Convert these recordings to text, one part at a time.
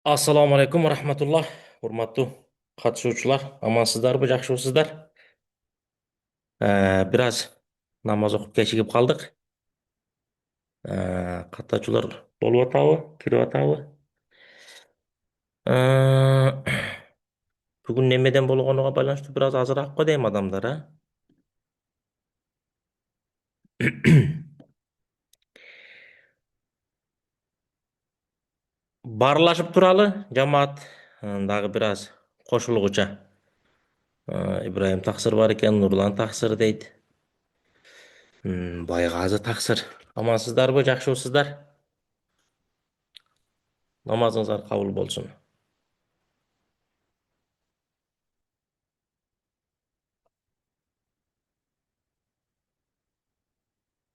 Assalomu alaykum va rahmatulloh. Hurmatli qatnashuvchilar, amansizlarmi, yaxshisizlar? Biroz namoz o'qib kechikib qoldik. Qatnashuvchilar bo'lyotadi, kiryotadi. Bugun nimadan bo'lganiga байланыштуу biroz ozroq qo'yaymi odamlar, a? Barlashib turali jamoat dag'i biroz qo'shilg'ucha. Ibrohim taqsir bor ekan, Nurlan taqsir deydi. Boyg'azi taqsir. Amansizlarmi, yaxshisizlar? Namozingizlar qabul bo'lsin.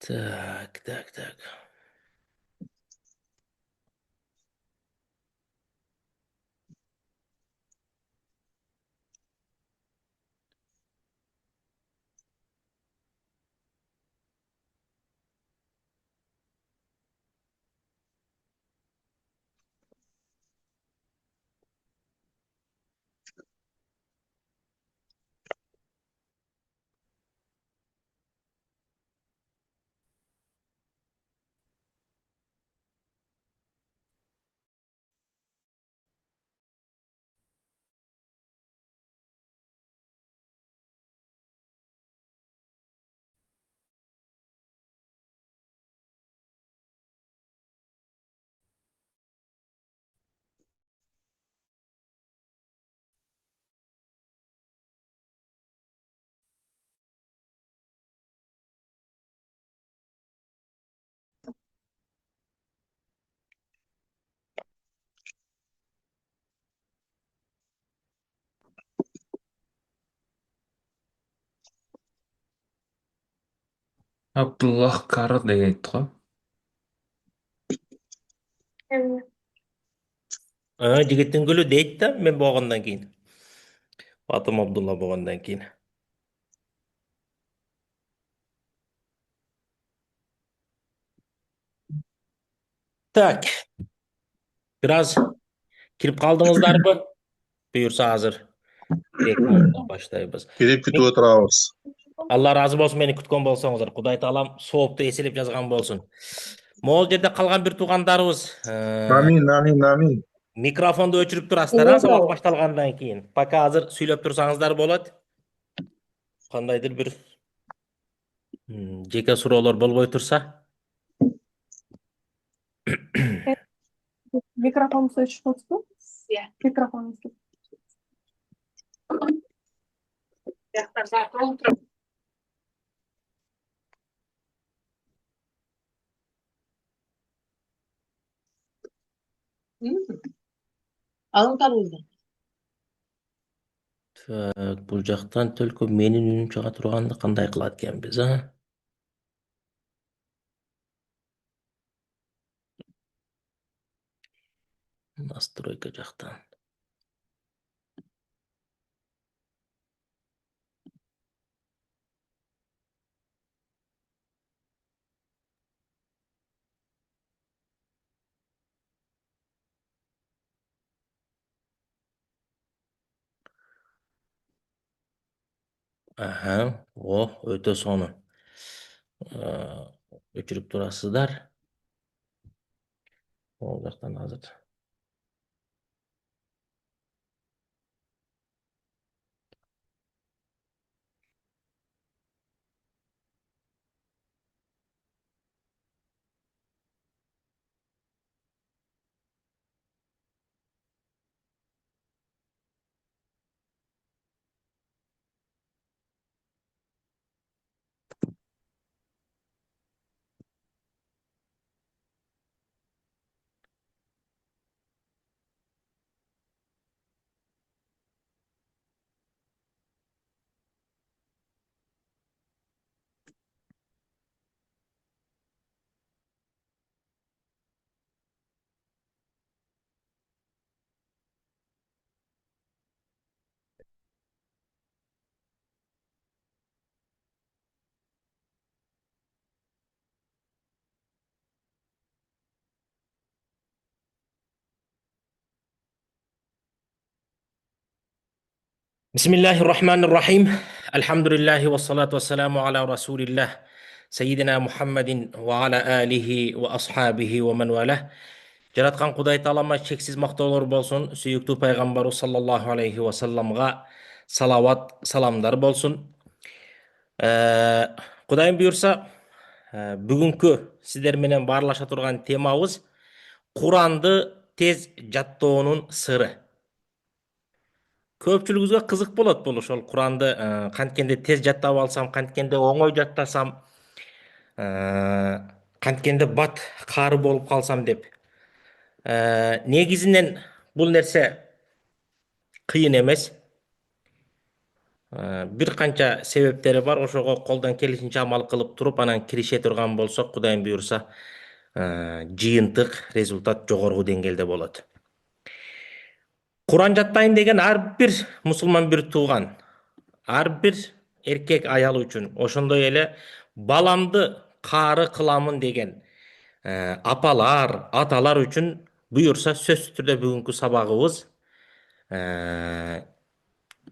Tak. Abdulloh Qari deydi. Jigitning guli deydi da men bo'lgandan keyin. Fatim Abdulla bo'lgandan keyin. Tak, biroz kirib qoldingizlarmi? Buyursa hozir 2 minutdan boshlaymiz. Kirib Men- ketib o'tiramiz. Alloh rozi bo'lsin, meni kutgan bo'lsangizlar. Xudoy taolam savobni esilib yozgan bo'lsin. Mo'l yerda qolgan bir tug'anlarimiz Amin. mikrofonni o'chirib turasizlar, saboq boshlangandan keyin. Paka hozir suylab tursangizlar bo'ladi. Qandaydir bir jeka so'rovlar bo'lmay tursa. Микрофон слышишь, что? Микрофон. Alın. Bu yoqdan только mening unim chiqa turganda qanday qilarkanmiz, a? Настройка yoqdan. Aha, o'ta soni. O'chirib turasizlar. U yoqdan hozir. Bismillahirrahmanirrahim. Alhamdulillahi ve salatu ve selamu ala Resulillah. Seyyidina Muhammedin ve ala alihi ve ashabihi ve men velah. Жараткан Кудай Таалама чексиз мактоолор болсун. Сүйүктүү пайгамбарыбыз саллаллаху алейхи ва салламга салават, саламдар болсун. Кудайым буйрса, бүгүнкү сиздер менен баарлаша турган темабыз Куранды тез жаттоонун сыры. Көпчүлүгүбүзгө кызык болот бул ошол Куранды канткенде тез жаттап алсам, канткенде оңой жаттасам, канткенде бат каары болуп калсам деп. Негизинен бул нерсе кыйын эмес. Бир канча себептери бар. Ошого колдон келишинче амал кылып туруп, анан кирише турган болсок, Кудайым буйрса, жыйынтык результат жогорку деңгээлде болот. Куран жаттайын деген ар бир мусулман бир тууган, ар бир эркек аял үчүн, ошондой эле баламды каары кыламын деген апалар, аталар үчүн буйрса сөзсүз түрдө бүгүнкү сабагыбыз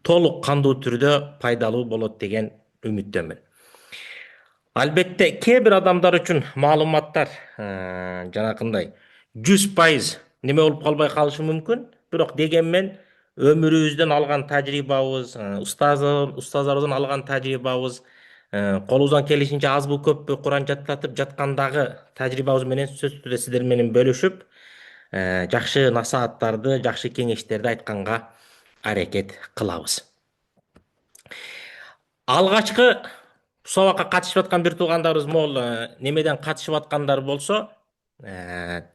толук кандуу түрдө пайдалуу болот деген үмүттөмүн. Албетте, кээ бир адамдар үчүн маалыматтар жанакындай 100% неме болуп калбай калышы мүмкүн. Бирок дегенмен өмүрүбүздөн алган тажрыйбабыз, устаздарыбыздан алган тажрыйбабыз, колубуздан келишинче азбы көппү Куран жаттатып жаткандагы тажрыйбабыз менен сөзсүз түрдө сиздер менен бөлүшүп, жакшы насааттарды, жакшы кеңештерди айтканга аракет кылабыз. Алгачкы сабакка катышып аткан бир туугандарыбыз могул немеден катышып аткандар болсо, мына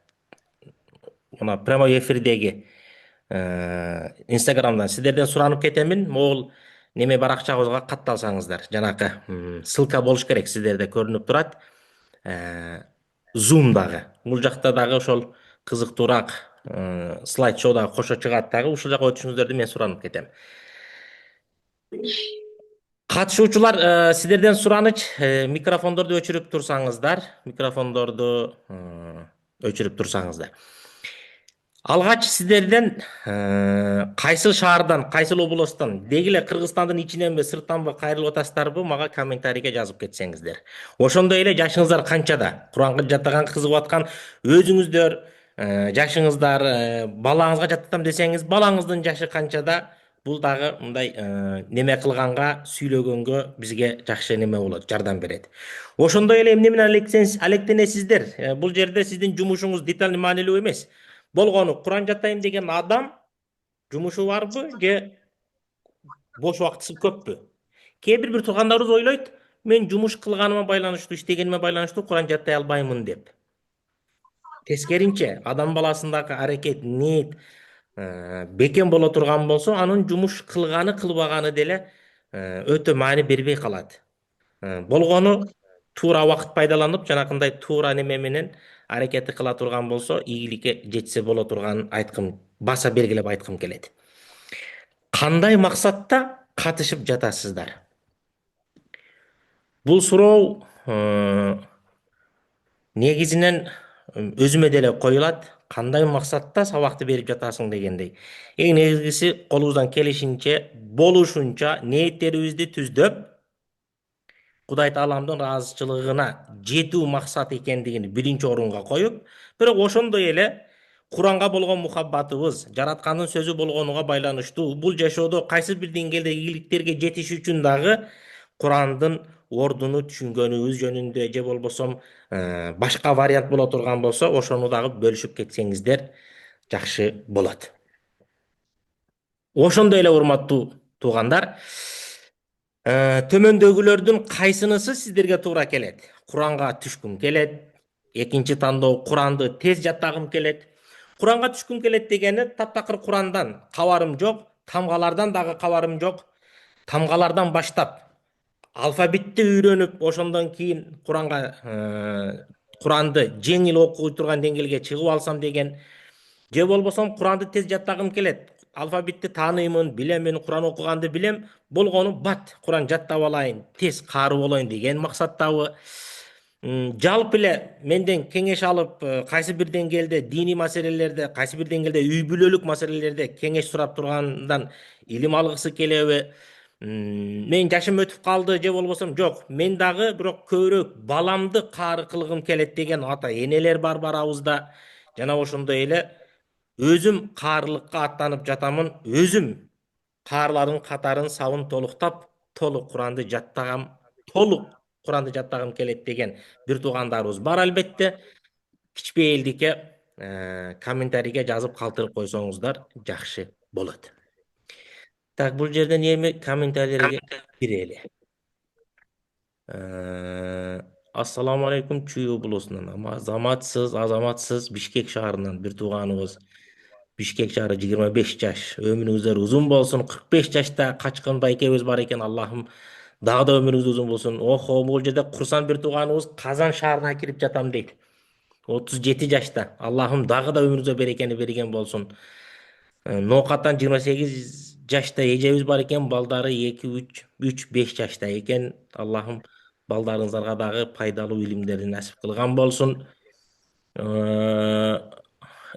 прямой эфирдеги Инстаграмдан сиздерден суранып кетемин. Могул неме баракчабызга катталсаңыздар, жанакы ссылка болуш керек, сиздерде көрүнүп турат. Zoom дагы. Бул жакта дагы ошол кызыктуураак слайд шоу дагы кошо чыгат дагы. Ушул жака өтүшүңүздөрдү мен суранып кетем. Катышуучулар, сиздерден сураныч, микрофондорду өчүрүп турсаңыздар. Алгач сиздерден кайсыл шаардан, кайсыл областтан, деги эле Кыргызстандын ичиненби, сырттанбы кайрылып атасыздарбы, мага комментарийге жазып кетсеңиздер. Ошондой эле жашыңыздар канчада? Куранга жаттаган кызыгып аткан өзүңүздөр, жашыңыздар, балаңызга жаттатам десеңиз, балаңыздын жашы канчада? Бул дагы мындай неме кылганга, сүйлөгөнгө бизге жакшы неме болот, жардам берет. Ошондой эле эмне менен алектенесиздер? Бул жерде сиздин жумушуңуз деталь маанилүү эмес. Болгону Куран жаттайм деген адам жумушу барбы же бош убактысы көппү? Кээ бир туугандарыбыз ойлойт, мен жумуш кылганыма байланыштуу, иштегениме байланыштуу Куран жаттай албаймын деп. Тескеринче, адам баласындагы аракет, ниет бекем боло турган болсо, анын жумуш кылганы, кылбаганы деле өтө маани бербей калат. Болгону туура убакыт пайдаланып, жанакындай туура неме менен аракети кыла турган болсо, ийгиликке жетсе боло турганын баса белгилеп айткым келет. Кандай максатта катышып жатасыздар? Бул суроо негизинен өзүмө деле коюлат. Кандай максатта сабакты берип жатасың дегендей. Эң негизгиси колубуздан келишинче, болушунча ниеттерибизди түздөп, Кудай Тааламдын ыраазычылыгына жетүү максат экендигин биринчи орунга коюп, бирок ошондой эле Куранга болгон мухаббатыбыз, жараткандын сөзү болгонуга байланыштуу бул жашоодо кайсы бир деңгээлде ийгиликтерге жетиш үчүн дагы Курандын ордуну түшүнгөнүбүз жөнүндө же болбосом башка вариант боло турган болсо, ошону дагы бөлүшүп кетсеңиздер жакшы болот. Ошондой эле урматтуу туугандар, төмөндөгүлөрдүн кайсынысы сиздерге туура келет? Куранга түшкүм келет. Экинчи тандоо, Куранды тез жаттагым келет. Куранга түшкүм келет дегени таптакыр Курандан кабарым жок, тамгалардан дагы кабарым жок. Тамгалардан баштап алфавитти үйрөнүп, ошондон кийин Куранды жеңил окуй турган деңгээлге чыгып алсам деген, же болбосом Куранды тез жаттагым келет. Алфавитти тааныймын, билемин, Куран окуганды билем, болгону бат Куран жаттап алайын, тез каары болоюн деген максаттабы. Жалпы эле менден кеңеш алып, кайсы бир деңгээлде диний маселелерде, кайсы бир деңгээлде үй бүлөлүк маселелерде кеңеш сурап тургандан илим алгысы келеби? Менин жашым өтүп калды же болбосо жок. Мен дагы бирок көбүрөөк баламды каары кылгым келет деген ата энелер бар барабызда. Жана ошондой эле өзүм каарылыкка аттанып жатамын. Өзүм каарлардын катарын сабын толуктап, толук Куранды жаттагам, толук Куранды жаттагым келет деген бир туугандарыбыз бар албетте. Кичпейилдикке комментарийге жазып калтырып койсоңуздар жакшы болот. Так, бул жерден эми комментарийлерге кирели. Ассаламу алейкум, Чүй облусунан азаматсыз Бишкек шаарынан бир тууганыбыз. Бишкек шаары 25 жаш. Өмүрүңүздөр узун болсун. 45 жашта качкын байкебиз бар экен. Аллахым дагы да өмүрүңүз узун болсун. Охо, бул жерде Курсан бир тууганыбыз Казан шаарына кирип жатам дейт. 37 жашта. Аллахым дагы да өмүрүңүзгө берекени берген болсун. Ноокаттан 28 жашта эжебиз бар экен. Балдары 2-3-5 жашта экен. Аллахым балдарыңыздарга дагы пайдалуу илимдерди насип кылган болсун.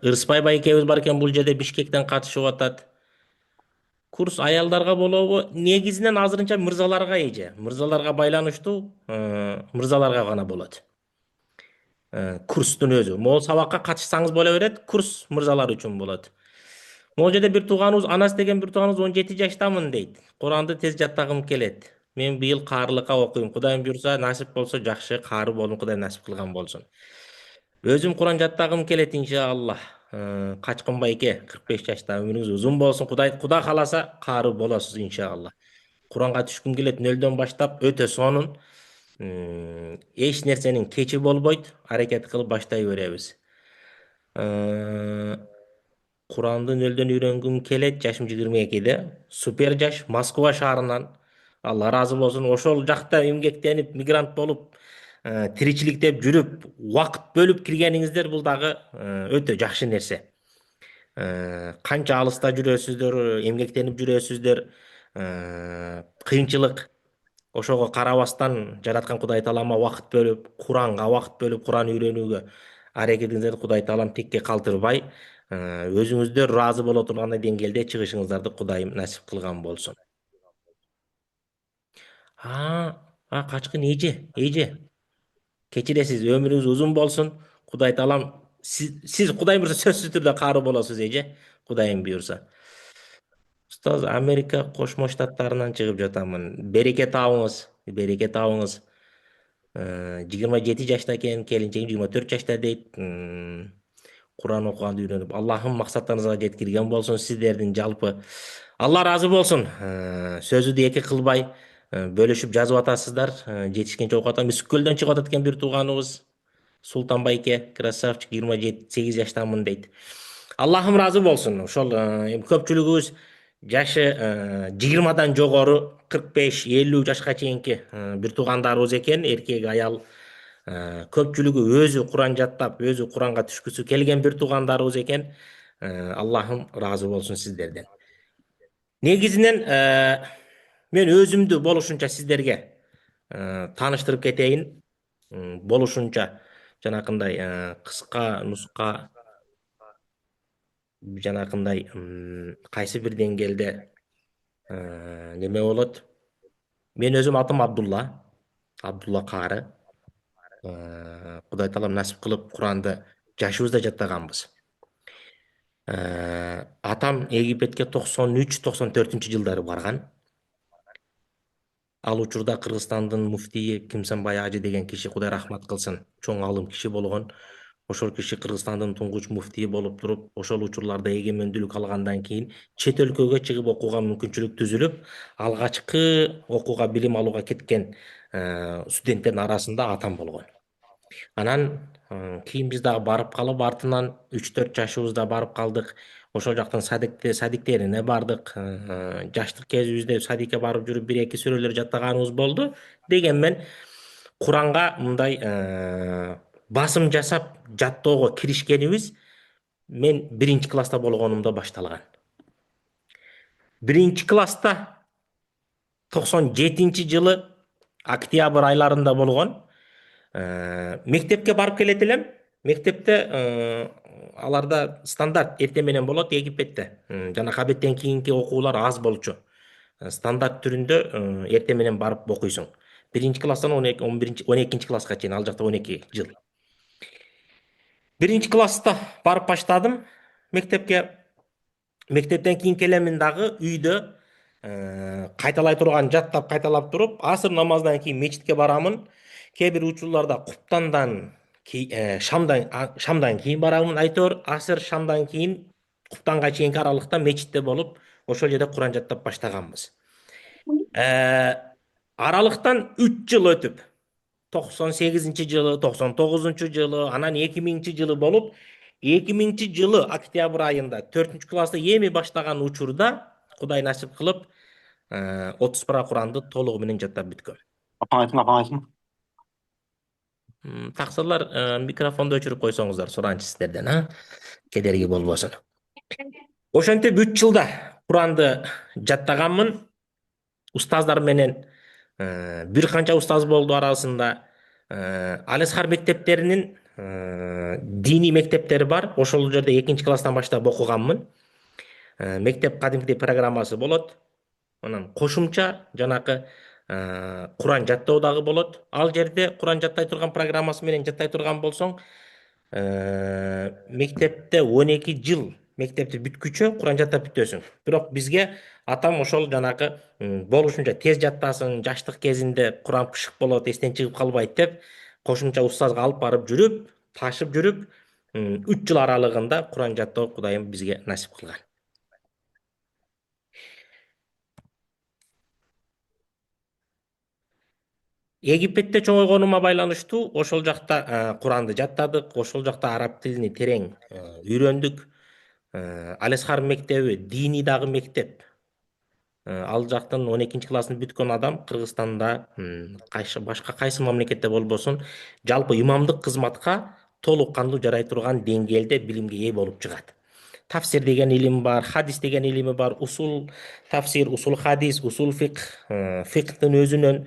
Ырысбай байкебиз бар экен, бул жерде Бишкектен катышып атат. Курс аялдарга болобу? Негизинен азырынча мырзаларга эже. Мырзаларга байланыштуу, мырзаларга гана болот. Курстун өзү. Могул сабакка катышсаңыз боло берет, курс мырзалар үчүн болот. Могул жерде бир тууганыбыз, Анас деген бир тууганыбыз 17 жаштамын дейт. Куранды тез жаттагым келет. Мен быйыл каарылыкка окуйм. Кудайым буйрса, насип болсо жакшы каары болум, Кудай насип кылган болсун. Өзүм Куран жаттагым келет иншаллах. Качкын байке 45 жашта, өмүрүңүз узун болсун. Куда кааласа каары болосуз иншаллах. Куранга түшкүм келет, нөлдөн баштап өтө сонун. Эч нерсенин кечи болбойт. Аракет кылып баштай беребиз. Куранды нөлдөн үйрөнгүм келет. Жашым 22-де. Супер жаш, Москва шаарынан. Алла разы болсун. Ошол жакта эмгектенип, мигрант болуп, тиричиликтеп жүрүп, убакыт бөлүп киргениңиздер бул дагы өтө жакшы нерсе. Канча алыста жүрөсүздөр, эмгектенип жүрөсүздөр. Кыйынчылык ошого карабастан жараткан Кудай Таалама убакыт бөлүп, Куранга убакыт бөлүп, Куран үйрөнүүгө аракетиңиздерди Кудай Таалам текке калтырбай, өзүңүздөр ыраазы боло тургандай деңгээлде чыгышыңыздарды Кудайым насип кылган болсун. Качкын эже. Кечиресиз, өмүрүңүз узун болсун. Кудай Таалам сиз Кудайым буйрса сөзсүз түрдө каары болосуз эже. Кудайым буйрса. Устоз, Америка Кошмо Штаттарынан чыгып жатамын. Береке табыңыз, береке табыңыз. 27 жашта экен, келинчегим 24 жашта дейт. Куран окуганды үйрөнүп, Аллахым максаттарыңызга жеткирген болсун сиздердин жалпы. Алла разы болсун. Сөзүдү эки кылбай бөлүшүп жазып атасыздар. Жетишкенче окуп атам. Үскөлдөн чыгып атат экен бир тууганыбыз. Султан байке, красавчик, 28 жаштамын дейт. Аллахым разы болсун. Ошол көпчүлүгүбүз жашы 20-дан жогору, 45-50 жашка чейинки бир туугандарыбыз экен, эркек, аял. Көпчүлүгү өзү Куран жаттап, өзү Куранга түшкүсү келген бир туугандарыбыз экен. Аллахым разы болсун сиздерден. Негизинен мен өзүмдү болушунча сиздерге тааныштырып кетейин. Болушунча жанакындай кыска нуска, жанакындай кайсы бир деңгээлде неме болот. Мен өзүм атым Абдулла Каары. Кудай Таалам насип кылып Куранды жашыбызда жаттаганбыз. Атам Египетке 93-94 жылдары барган. Ал учурда Кыргызстандын муфтийи Кимсанбай Ажы деген киши, Кудай рахмат кылсын, чоң алым киши болгон. Ошол киши Кыргызстандын туңгуч муфтийи болуп туруп, ошол учурларда эгемендүүлүк алгандан кийин чет өлкөгө чыгып окууга мүмкүнчүлүк түзүлүп, алгачкы окууга, билим алууга кеткен студенттердин арасында атам болгон. Анан кийин биз дагы барып калып, артынан 3-4 жашыбызда барып калдык. Ошол жактын садиктерине бардык. Жаштык кезибизде садикке барып жүрүп 1-2 сүрөлөр жаттаганыбыз болду. Дегенмен Куранга мындай басым жасап жаттоого киришкенибиз мен 1-класста болгонумда башталган. 1-класста 97-жылы октябрь айларында болгон. Мектепке барып келет элем. Мектепте аларда стандарт эртең менен болот Египетте. Жанагы абеттен кийинки окуулар аз болчу. Стандарт түрүндө эртең менен барып окуйсуң. Биринчи класстан 12 класска чейин, ал жакта 12 жыл. Биринчи класста барып баштадым мектепке. Мектептен кийин келемин дагы үйдө кайталай турган жаттап кайталап туруп, асыр намаздан кийин мечитке барамын. Кээ бир учурларда шамдан кийин барамын. Айтор асыр шамдан кийин куптанга чейинки аралыкта мечитте болуп, ошол жерде Куран жаттап баштаганбыз. Аралыктан 3 жыл өтүп, 98-жылы, 99-жылы, анан 2000-жылы болуп, 2000-жылы октябрь айында 4-класста эми баштаган учурда Кудай насип кылып 30 пара Куранды толугу менен жаттап бүткөм. Апаңайтын. Таксырлар микрофонду өчүрүп койсоңуздар, суранчы сиздерден, кедерги болбосун. Ошентип 3 жылда Куранды жаттаганмын. Устаздар менен бир канча устаз болду арасында. Алесхар мектептеринин диний мектептери бар. Ошол жерде 2-класстан баштап окуганмын. Мектеп кадимкидей программасы болот. Анан кошумча жанакы Куран жаттоо дагы болот. Ал жерде Куран жаттай турган программасы менен жаттай турган болсоң, мектепте 12 жыл мектепти бүткүчө Куран жаттап бүтөсүң. Бирок бизге атам ошол жанакы болушунча тез жаттасын, жаштык кезинде Куран пышык болот, эстен чыгып калбайт деп, кошумча устазга алып барып жүрүп, ташып жүрүп, 3 жыл аралыгында Куран жаттоо Кудайым бизге насип кылган. Египетте чоңойгонума байланыштуу ошол жакта Куранды жаттадык, ошол жакта араб тилини терең үйрөндүк. Алесхар мектеби диний дагы мектеп. Ал жактан 12-классын бүткөн адам Кыргызстанда, башка кайсы мамлекетте болбосун, жалпы имамдык кызматка толук кандуу жарай турган деңгээлде билимге ээ болуп чыгат. Тафсир деген илим бар, хадис деген илими бар, усул тафсир, усул хадис, усул фикхтын өзүнөн,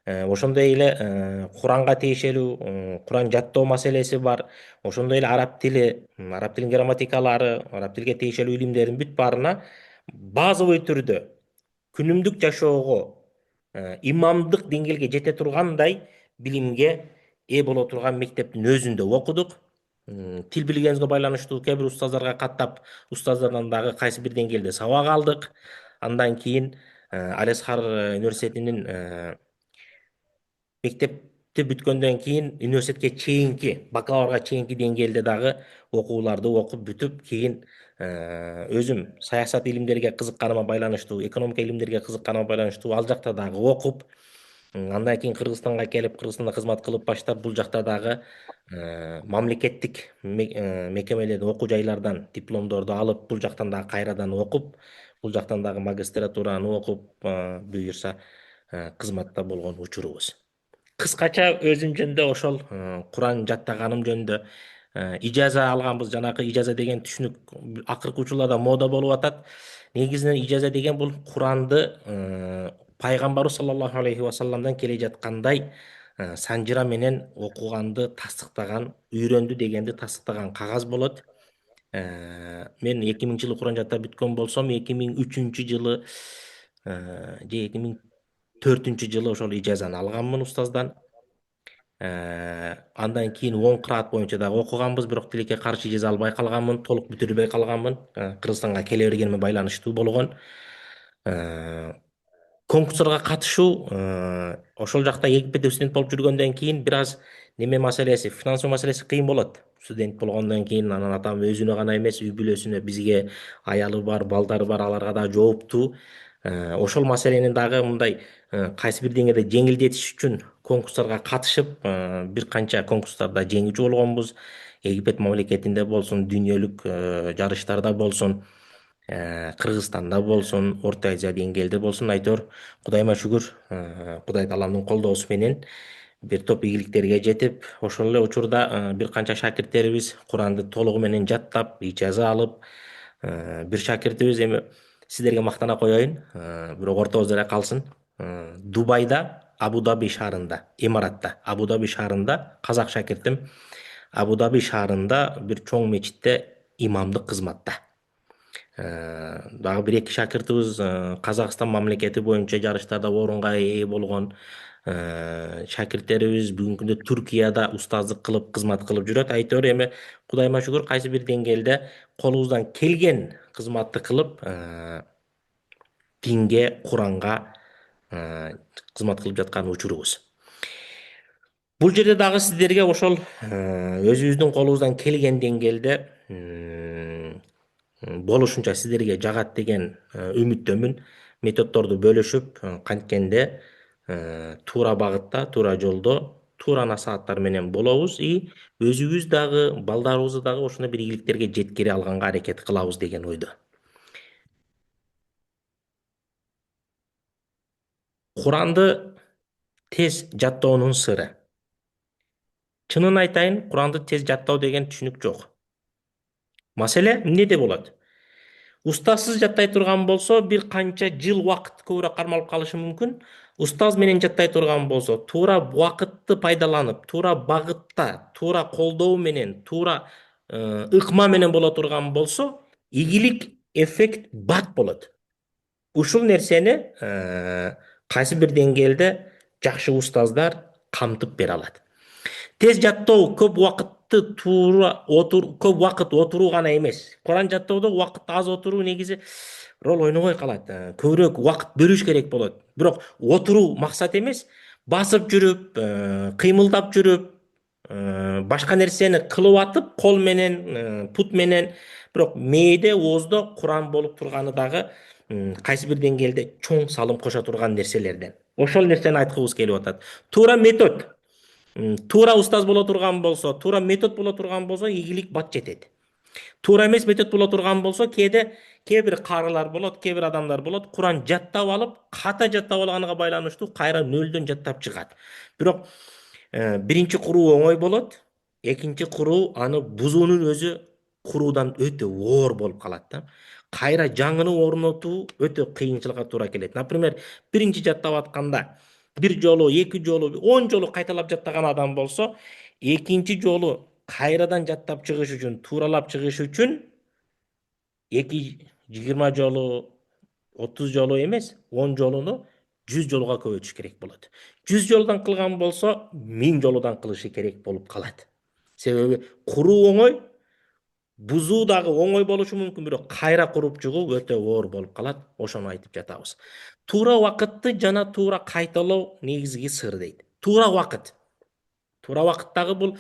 ошондой эле Куранга тиешелүү Куран жаттоо маселеси бар. Ошондой эле араб тилин грамматикалары, араб тилге тиешелүү илимдердин бүт баарына базовый түрдө күнүмдүк жашоого имамдык деңгээлге жете тургандай билимге ээ боло турган мектептин өзүндө окудук. Тил билгенибизге байланыштуу кээ бир устаздарга каттап, устаздардан дагы кайсы бир деңгээлде сабак алдык. Андан кийин Алесхар университетинин мектепти бүткөндөн кийин университетке чейинки, бакалаврга чейинки деңгээлде дагы окууларды окуп бүтүп, кийин өзүм саясат илимдерге кызыкканыма байланыштуу, экономика илимдерге кызыкканыма байланыштуу ал жакта дагы окуп, андан кийин Кыргызстанга келип, Кыргызстанда кызмат кылып баштап, бул жакта дагы мамлекеттик мекемелерден, окуу жайлардан дипломдорду алып, бул жактан дагы кайрадан окуп, бул жактан дагы магистратураны окуп, буюрса кызматта болгон учурубуз. Кыскача өзүм жөнүндө ошол Куран жаттаганым жөнүндө ижаза алганбыз. Жанакы ижаза деген түшүнүк акыркы учурларда мода болуп атат. Негизинен ижаза деген бул Куранды пайгамбарыбыз саллаллаху алейхи вассаламдан келе жаткандай санжыра менен окуганды тастыктаган, үйрөндү дегенди тастыктаган кагаз болот. Мен 2000-жылы Куран жаттап бүткөн болсом, 2003-жылы же 2004-жылы ошол ижазаны алганмын устаздан. Андан кийин 10 кыраат боюнча дагы окуганбыз, бирок тилекке каршы ижаза албай калганмын, толук бүтүрбөй калганмын. Кыргызстанга келе бергениме байланыштуу болгон. Конкурстарга катышуу, ошол жакта Египетте студент болуп жүргөндөн кийин бир аз неме маселеси, финансоо маселеси кыйын болот. Студент болгондон кийин анан атам өзүнө гана эмес, үй бүлөсүнө, бизге аялы бар, балдары бар, аларга да жооптуу. Ошол маселени дагы мындай кайсы бир деңгээлде жеңилдетиш үчүн конкурстарга катышып, бир канча конкурстарда жеңүүчү болгонбуз. Египет мамлекетинде болсун, дүйнөлүк жарыштарда болсун, Кыргызстанда болсун, Орто Азия деңгээлде болсун, айтор Кудайыма шүгүр, Кудай Тааланын колдоосу менен бир топ ийгиликтерге жетип, ошол эле учурда бир канча шакирттерибиз Куранды толугу менен жаттап, ижаза алып, бир шакиртибиз, эми сиздерге мактана коеюн, бирок ортобузда эле калсын, Дубайда Абу Даби шаарында, Эмиратта, Абу Даби шаарында казак шакиртим Абу Даби шаарында бир чоң мечитте имамдык кызматта. Дагы бир эки шакиртибиз Казакстан мамлекети боюнча жарыштарда орунга ээ болгон шакирттерибиз бүгүнкү күндө Түркияда устаздык кылып кызмат кылып жүрөт. Айтор эми Кудайыма шүгүр кайсы бир деңгээлде колубуздан келген кызматты кылып динге, Куранга кызмат кылып жаткан учурубуз. Бул жерде дагы сиздерге ошол өзүбүздүн колубуздан келген деңгээлде болушунча сиздерге жагат деген үмүттөмүн. Методдорду бөлүшүп, канткенде туура багытта, туура жолдо, туура насааттар менен болобуз и өзүбүз дагы, балдарыбызды дагы ошондой бир ийгиликтерге жеткире алганга аракет кылабыз деген ойдо. Куранды тез жаттоонун сыры. Чынын айтайын, Куранды тез жаттоо деген түшүнүк жок. Маселе эмнеде болот? Устазсыз жаттай турган болсо, бир канча жыл убакыт көбүрөөк кармалып калышы мүмкүн. Устаз менен жаттай турган болсо, туура убакытты пайдаланып, туура багытта, туура колдоо менен, туура ыкма менен боло турган болсо, ийгилик эффект бат болот. Ушул нерсени кайсы бир деңгээлде жакшы устаздар камтып бере алат. Тез жаттоо көп убакытты көп убакыт отуруу гана эмес. Куран жаттоодо убакыт аз отуруу негизи роль ойнобой калат. Көбүрөөк убакыт бөлүш керек болот. Бирок отуруу максат эмес, басып жүрүп, кыймылдап жүрүп, башка нерсени кылып атып, кол менен, пут менен, бирок мээде, ооздо Куран болуп турганы дагы кайсы бир деңгээлде чоң салым кошо турган нерселерден. Ошол нерсени айткыбыз келип атат. Туура метод, туура устаз боло турган болсо, туура метод боло турган болсо, ийгилик бат жетет. Туура эмес метод боло турган болсо, кээ бир карылар болот, кээ бир адамдар болот, Куран жаттап алып, ката жаттап алганга байланыштуу кайра нөлдөн жаттап чыгат. Бирок биринчи куруу оңой болот, экинчи куруу аны бузуунун өзү куруудан өтө оор болуп калат да. Кайра жаңыны орнотуу өтө кыйынчылыкка туура келет. Например, биринчи жаттап атканда бир жолу, эки жолу, 10 жолу кайталап жаттаган адам болсо, экинчи жолу кайрадан жаттап чыгыш үчүн, тууралап чыгыш үчүн 20 жолу, 30 жолу эмес, 10 жолуну 100 жолуга көбөйтүш керек болот. 100 жолдан кылган болсо, 1000 жолудан кылышы керек болуп калат. Себеби куруу оңой, бузуу дагы оңой болушу мүмкүн, бирок кайра куруп чыгуу өтө оор болуп калат. Ошону айтып жатабыз. Туура убакытты жана туура кайталоо негизги сыр дейт. Туура убакыт. Туура убакыттагы бул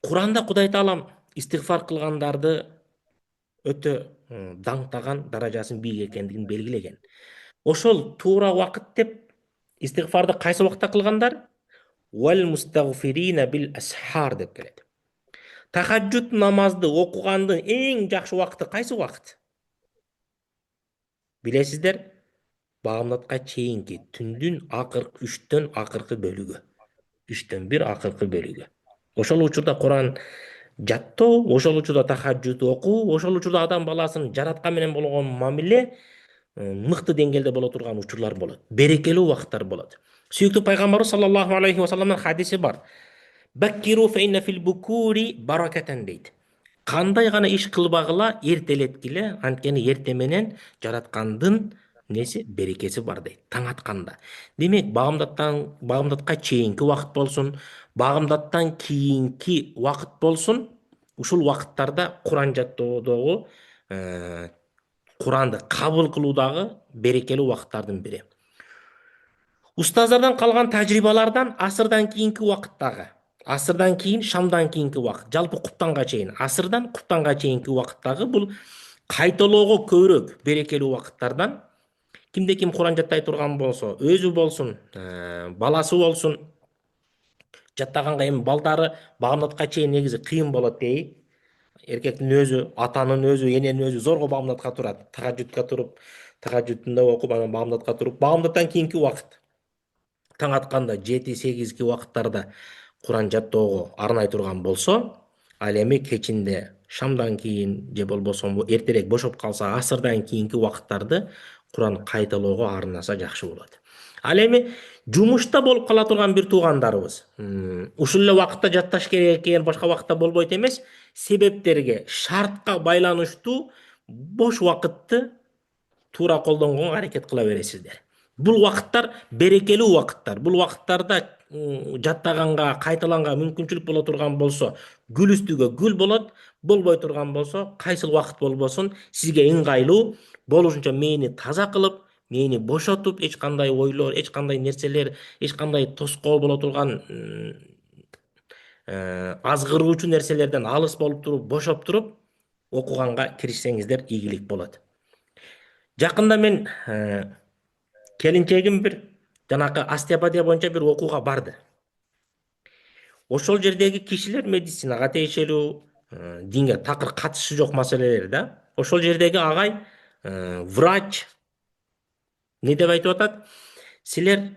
Куранда Кудай Таалам истигфар кылгандарды өтө даңтаган, даражасын бийик экендигин белгилеген. Ошол туура убакыт деп истигфарды кайсы убакытта кылгандар? Вал мустагфирина бил асхар деп келет. Тахаджуд намазды окугандын эң жакшы убакыты кайсы убакыт? Билесиздер? Багамдатка чейинки түндүн акыркы 3төн акыркы бөлүгү. 3төн 1 акыркы бөлүгү. Ошол учурда Куран жаттоо, ошол учурда тахаджуд окуу, ошол учурда адам баласынын жараткан менен болгон мамиле мыкты деңгээлде боло турган учурлар болот. Берекелүү убакыттар болот. Сүйүктүү пайгамбарыбыз саллаллаху алейхи ва салламдын хадиси бар. Баккиру фа инна фил букури баракатан дейт. Кандай гана иш кылбагыла, эртелеткиле, анткени эрте менен жараткандын неси берекеси бар дейт. Таң атканда. Демек, багамдатка чейинки убакыт болсун, багамдаттан кийинки убакыт болсун, ушул убакыттарда Куран жаттоодогу, Куранды кабыл кылуудагы берекелүү убакыттардын бири. Устаздардан калган тажрыйбалардан асырдан кийинки убакыттагы, асырдан кийин, шамдан кийинки убакыт, жалпы куптанга чейин, асырдан куптанга чейинки убакыттагы бул кайталоого көбүрөөк берекелүү убакыттардан. Кимде ким Куран жаттай турган болсо, өзү болсун, баласы болсун, жаттаганга эми балдары багамдатка чейин негизи кыйын болот дейт. Эркектин өзү, атанын өзү, эненин өзү зорго багамдатка турат. Тахаджудка туруп, тахаджудунда окуп, анан багамдатка туруп, багамдаттан кийинки убакыт. Таң атканда 7-8 убакыттарда Куран жаттоого арнай турган болсо, ал эми кечинде, шамдан кийин же болбосо эртерээк бошоп калса, асырдан кийинки убакыттарды Куран кайталоого арнаса жакшы болот. Ал эми жумушта болуп кала турган бир туугандарыбыз ушул эле убакытта жатташ керек экен, башка убакытта болбойт эмес, себептерге, шартка байланыштуу бош убакытты туура колдонгонго аракет кыла бересиздер. Бул убакыттар берекелүү убакыттар. Бул убакыттарда жаттаганга, кайталанга мүмкүнчүлүк боло турган болсо, гүл үстүгө гүл болот, болбой турган болсо, кайсыл убакыт болбосун, сизге ыңгайлуу болушунча мээни таза кылып, мээни бошотуп, эч кандай ойлор, эч кандай нерселер, эч кандай тоскоол боло турган азгыруучу нерселерден алыс болуп туруп, бошоп туруп, окуганга киришсеңиздер ийгилик болот. Жакында мен келинчегим бир жанакы остеопатия боюнча бир окууга барды. Ошол жердеги кишилер медицинага тиешелүү, динге такыр катышы жок маселелер да. Ошол жердеги агай врач не деп айтып атат? Силер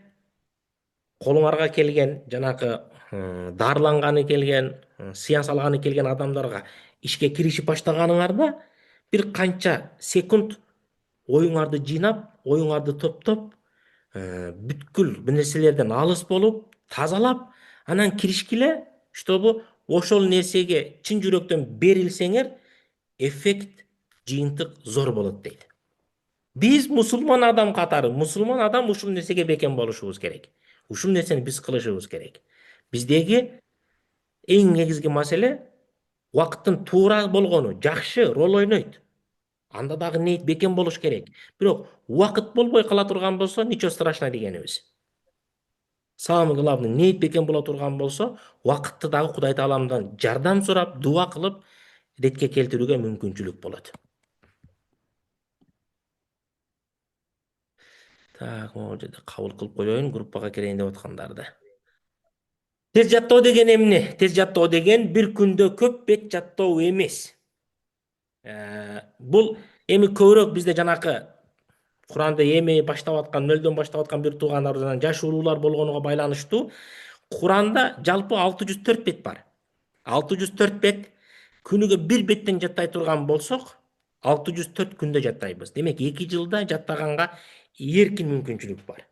колуңарга келген жанакы дарыланганы келген, сеанс алганы келген адамдарга ишке киришип баштаганыңарда бир канча секунд оюңарды жыйнап, оюңарды топтоп, бүткүл нерселерден алыс болуп, тазалап, анан киришкиле, чтобы ошол нерсеге чын жүрөктөн берилсеңер, эффект, жыйынтык зор болот дейт. Биз мусулман адам катары, мусулман адам ушул нерсеге бекем болушубуз керек. Ушул нерсени биз кылышыбыз керек. Биздеги эң негизги маселе убакыттын туура болгону, жакшы роль ойнойт. Анда дагы ниет бекем болуш керек. Бирок убакыт болбой кала турган болсо, ничего страшного дегенибиз. Самый главный ниет бекем боло турган болсо, убакытты дагы Кудай Тааламдан жардам сурап, дуа кылып, ретке келтирүүгө мүмкүнчүлүк болот. Так, могу жерде кабыл кылып коеюн, группага кирейин деп аткандарды. Тез жаттоо деген эмне? Тез жаттоо деген бир күндө көп бет жаттоо эмес. Бул эми көбүрөөк бизде жанакы Куранды эми баштап аткан, нөлдөн баштап аткан бир туугандарыбыздан жаш улуулар болгонуга байланыштуу. Куранда жалпы 604 бет бар. 604 бет күнүгө бир беттен жаттай турган болсок, 604 күндө жаттайбыз. Демек 2 жылда жаттаганга эркин мүмкүнчүлүк бар.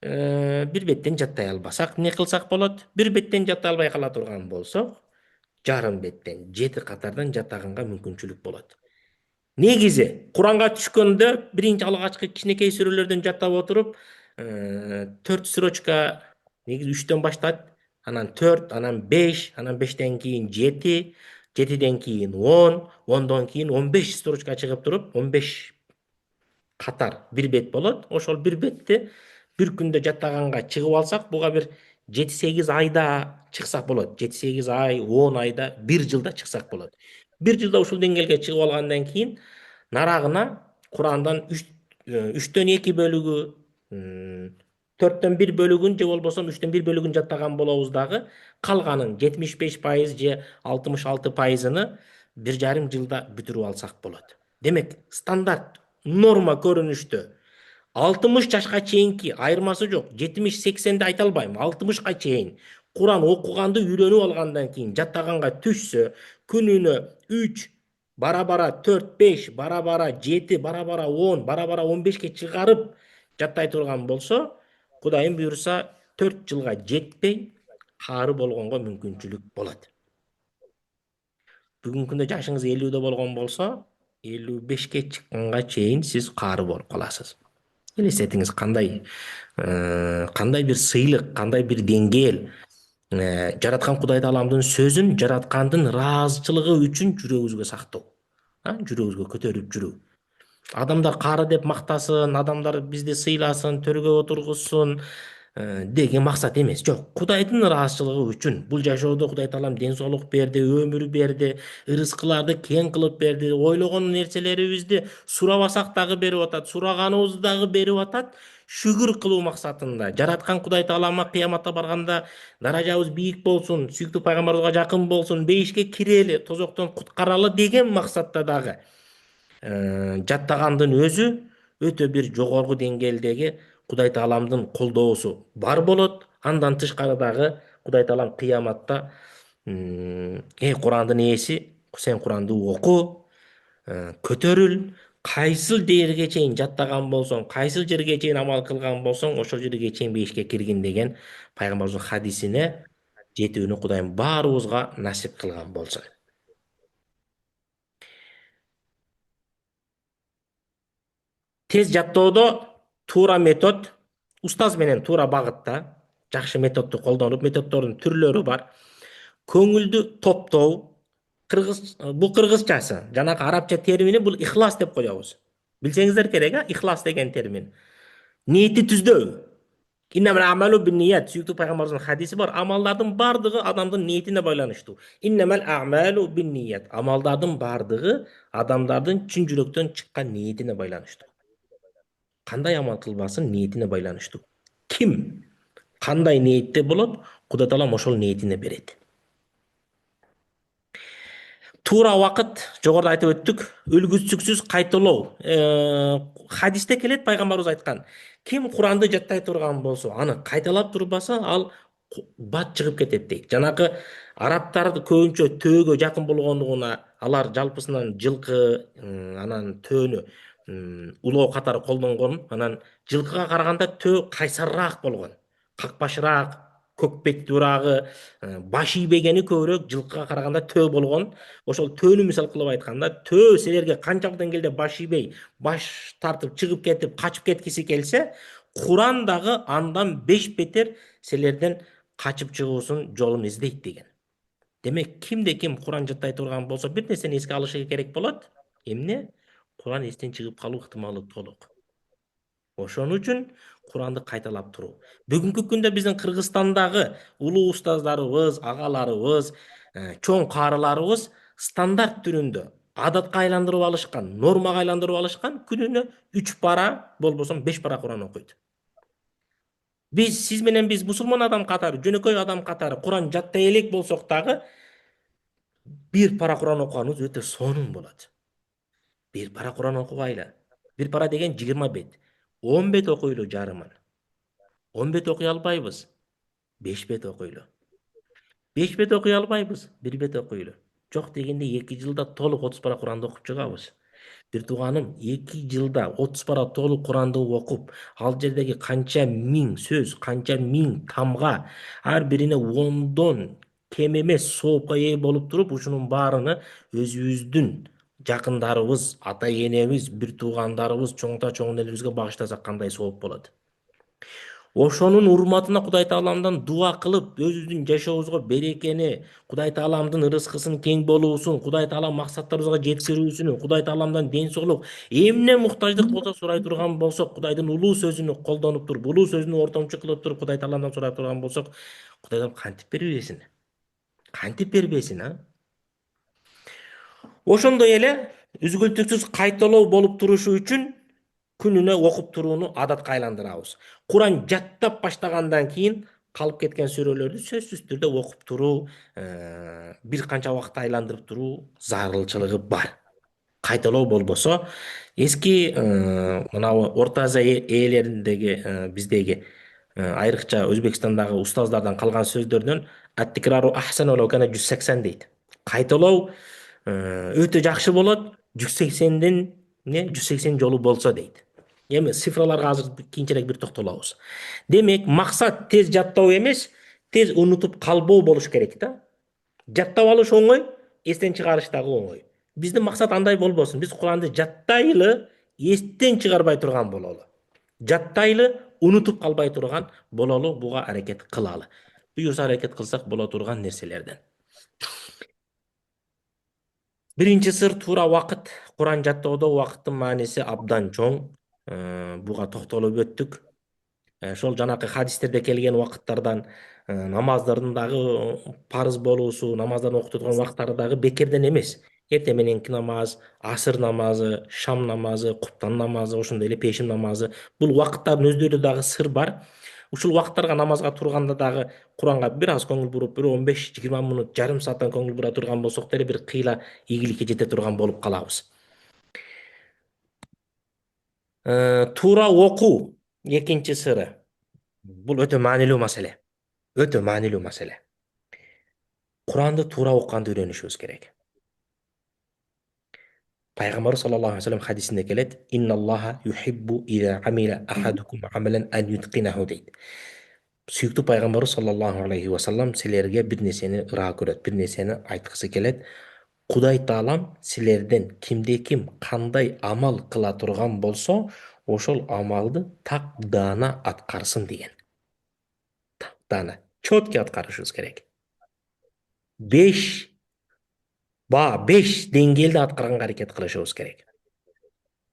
Бир беттен жаттай албасак эмне кылсак болот? Бир беттен жаттай албай кала турган болсок, жарым беттен, 7 катардан жаттаганга мүмкүнчүлүк болот. Негизи Куранга түшкөндө биринчи алгачкы кичинекей сүрөлөрдөн жаттап отуруп, 4 строчка, негизи 3төн баштайт, анан 4, анан 5, анан 5тен кийин 7, 7ден кийин 10, 10дон кийин 15 строчка чыгып туруп, 15 катар бир бет болот. Ошол бир бетти бир күндө жаттаганга чыгып алсак, буга бир 7-8 айда чыксак болот. 7-8 ай, 10 айда, 1 жылда чыксак болот. 1 жылда ушул деңгээлге чыгып алгандан кийин нарагына Курандан 3төн 2 бөлүгү, 4төн 1 бөлүгүн же болбосо 3төн 1 бөлүгүн жаттаган болобуз дагы, калганын 75% же 66%-ны 1,5 жылда бүтүрүп алсак болот. Демек, стандарт норма көрүнүштө 60 жашка чейинки айырмасы жок. 70-80-ди айта албайм. 60ка чейин Куран окуганды үйрөнүп алгандан кийин жаттаганга түшсө, күнүнө 3, бара-бара 4, 5, бара-бара 7, бара-бара 10, бара-бара 15ке чыгарып жаттай турган болсо, Кудайым буйруса 4 жылга жетпей каары болгонго мүмкүнчүлүк болот. Бүгүнкү күндө жашыңыз 50дө болгон болсо, 55ке чыкканга чейин сиз каары болуп каласыз. Элестетиңиз, кандай бир сыйлык, кандай бир деңгээл. Жараткан Кудай Тааламдын сөзүн жараткандын ыраазычылыгы үчүн жүрөгүбүзгө сактоо, жүрөгүбүзгө көтөрүп жүрүү. Адамдар каары деп мактасын, адамдар бизди сыйласын, төргө отургузсун деген максат эмес. Жок, Кудайдын ыраазычылыгы үчүн бул жашоодо Кудай Таалам ден соолук берди, өмүр берди, рызкыларды кең кылып берди, ойлогон нерселерибизди сурабасак дагы берип атат, сураганыбызды дагы берип атат. Шүгүр кылуу максатында, жараткан Кудай Таалама кыяматта барганда даражабыз бийик болсун, сүйүктүү пайгамбарыбызга жакын болсун, бейишке кирели, тозоктон куткаралы деген максатта дагы жаттагандын өзү өтө бир жогорку деңгээлдеги Кудай Тааламдын колдоосу бар болот. Андан тышкары дагы Кудай Таалам кыяматта Курандын ээси, сен Куранды оку, көтөрүл, Кайсыл жерге чейин жаттаган болсоң, кайсыл жерге чейин амал кылган болсоң, ошол жерге чейин бейишке киргин деген пайгамбарыбыздын хадисине жетүүнү Кудайым баарыбызга насип кылган болсун. Тез жаттоодо туура метод, устаз менен туура багытта жакшы методду колдонуп, методдордун түрлөрү бар. Көңүлдү топтоо, бул кыргызчасы, жанагы арабча термини бул ихлас деп коебуз. Билсеңиздер керек, ихлас деген термин. Ниети түздөө. Иннамал амалу бинният. Сүйүктүү пайгамбарыбыздын хадиси бар. Амалдардын бардыгы адамдын ниетине байланыштуу. Иннамал амалу бинният. Амалдардын бардыгы адамдардын чын жүрөктөн чыккан ниетине байланыштуу. Кандай амал кылбасын ниетине байланыштуу. Ким кандай ниетте болот, Кудай Таалам ошол ниетине берет. Туура убакыт, жогоруда айтып өттүк, үлгүсүксүз кайталоо. Хадисте келет, пайгамбарыбыз айткан. Ким Куранды жаттай турган болсо, аны кайталап турбаса, ал бат чыгып кетет дейт. Жанагы арабтар көбүнчө төөгө жакын болгондугуна алар жалпысынан жылкы, анан төөнү улоо катары колдонгон, анан жылкыга караганда төө кайсарраак болгон, какпашыраак, көк беттүүрагы, баш ийбегени көбүрөөк жылкыга караганда төө болгон. Ошол төөнү мисал кылып айтканда, төө силерге канчалык деңгээлде баш ийбей, баш тартып чыгып кетип, качып кеткиси келсе, Куран дагы андан 5 бетер силерден качып чыгуусун жолун издейт деген. Демек, кимде ким Куран жаттай турган болсо, бир нерсени эске алышы керек болот. Эмне? Куран эстен чыгып калуу ыктымалы толук. Ошон үчүн Куранды кайталап туруу. Бүгүнкү күндө биздин Кыргызстандагы улуу устаздарыбыз, агаларыбыз, чоң каарыларыбыз стандарт түрүндө адатка айландырып алышкан, нормага айландырып алышкан, күнүнө 3 пара, болбосо 5 пара Куран окуйт. Сиз менен биз мусулман адам катары, жөнөкөй адам катары Куран жаттай элек болсок дагы, 1 пара Куран окуганыбыз өтө сонун болот. 1 пара Куран окубайлы. 1 пара деген 20 бет. 10 бет окуйлу жарымын. 10 бет окуй албайбыз. 5 бет окуйлу. 5 бет окуй албайбыз. 1 бет окуйлу. Жок дегенде 2 жылда толук 30 пара Куранды окуп чыгабыз. Бир тууганым, 2 жылда 30 пара толук Куранды окуп, ал жердеги канча миң сөз, канча миң тамга, ар бирине 10дон кем эмес соопко ээ болуп туруп, ушунун баарыны өзүбүздүн жакындарыбыз, ата энебиз, бир туугандарыбыз, чоң элебизге багыштасак кандай сооп болот. Ошонун урматына Кудай Тааламдан дуа кылып, өзүбүздүн жашообузга берекени, Кудай Тааламдын ырыскысын кең болуусун, Кудай Таалам максаттарыбызга жеткирүүсүн, Кудай Тааламдан ден соолук, эмне муктаждык болсо сурай турган болсок, Кудайдын улуу сөзүнө колдонуп туруп, улуу сөзүнө ортомчу кылып туруп, Кудай Тааламдан сурай турган болсок, Кудай Таалам кантип бербесин? Кантип бербесин, Ошондой эле үзгүлтүксүз кайталоо болуп турушу үчүн күнүнө окуп турууну адатка айландырабыз. Куран жаттап баштагандан кийин калып кеткен сүрөлөрдү сөзсүз түрдө окуп туруу, бир канча убакытта айландырып туруу зарылчылыгы бар. Кайталоо болбосо, эски мынабу Орто Азия ээлериндеги биздеги айрыкча Өзбекстандагы устаздардан калган сөздөрдөн аттикрару ахсан валау кана 180 дейт. Кайталоо өтө жакшы болот, 180ден 180 жолу болсо дейт. Эми цифраларга азыр кийинчерээк бир токтолобуз. Демек, максат тез жаттоо эмес, тез унутуп калбоо болуш керек да. Жаттап алыш оңой, эстен чыгарыш дагы оңой. Биздин максат андай болбосун. Биз Куранды жаттайлы, эстен чыгарбай турган бололу. Жаттайлы, унутуп калбай турган бололу, буга аракет кылалы. Буюрса аракет кылсак боло турган нерселерден. Биринчи сыр туура убакыт. Куран жаттоодо убакыттын мааниси абдан чоң. Буга токтолуп өттүк. Ошол жанакы хадистерде келген убакыттардан намаздардын дагы парыз болуусу, намаздардын окутулган убакыттары дагы бекерден эмес. Эртең мененки намаз, асыр намазы, шам намазы, куптан намазы, ошондой эле пешим намазы. Бул убакыттардын өздөрүндө дагы сыр бар. Ушул убакыттарга намазга турганда дагы Куранга бир аз көңүл буруп, бир 15-20 мүнөт, жарым сааттан көңүл бура турган болсок деле бир кыйла ийгиликке жете турган болуп калабыз. Туура окуу экинчи сыры. Бул өтө маанилүү маселе. Өтө маанилүү маселе. Куранды туура окуганды үйрөнүшүбүз керек. Пайгамбар саллаллаху алейхи ва саллям хадисинде келет: "Инналлаха юхиббу иза амила ахадукум амалан ан юткинаху" дейт. Сүйүктүү пайгамбарыбыз саллаллаху алейхи ва саллям силерге бир нерсени ыраа көрөт, бир нерсени айткысы келет. Кудай Таалам силерден ким кандай амал кыла турган болсо, ошол амалды так даана аткарсын деген. Так даана, четкий аткарышыбыз керек. 5 деңгээлде аткарганга аракет кылышыбыз керек.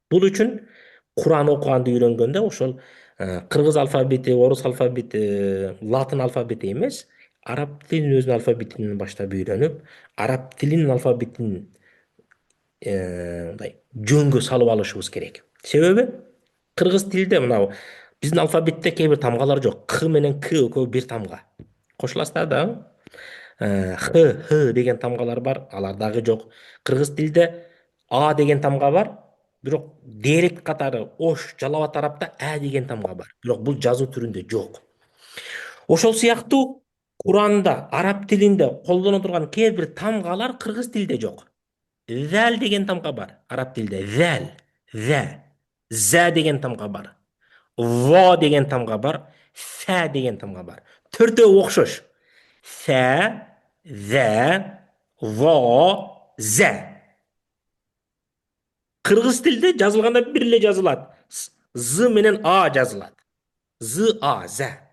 Бул үчүн Куран окуганды үйрөнгөндө ошол кыргыз алфавити, орус алфавити, латын алфавити эмес, араб тилинин өзүнүн алфавитинен баштап үйрөнүп, араб тилинин алфавитин мындай жөнгө салып алышыбыз керек. Себеби кыргыз тилде мынау биздин алфавитте кээ бир тамгалар жок. К менен К экөө бир тамга. Кошуласыздар да. Х деген тамгалар бар, алар дагы жок. Кыргыз тилде А деген тамга бар, бирок диалект катары Ош, Жалал тарапта А деген тамга бар. Бирок бул жазуу түрүндө жок. Ошол сыяктуу Куранда, араб тилинде колдоно турган кээ бир тамгалар кыргыз тилде жок. Зәл деген тамга бар араб тилде. Зәл, зә. Зә деген тамга бар. Во деген тамга бар. Сә деген тамга бар. Төртөө окшош. Сә, зә, во, зә. Кыргыз тилде жазылганда бир эле жазылат. З менен А жазылат. З, А, зә.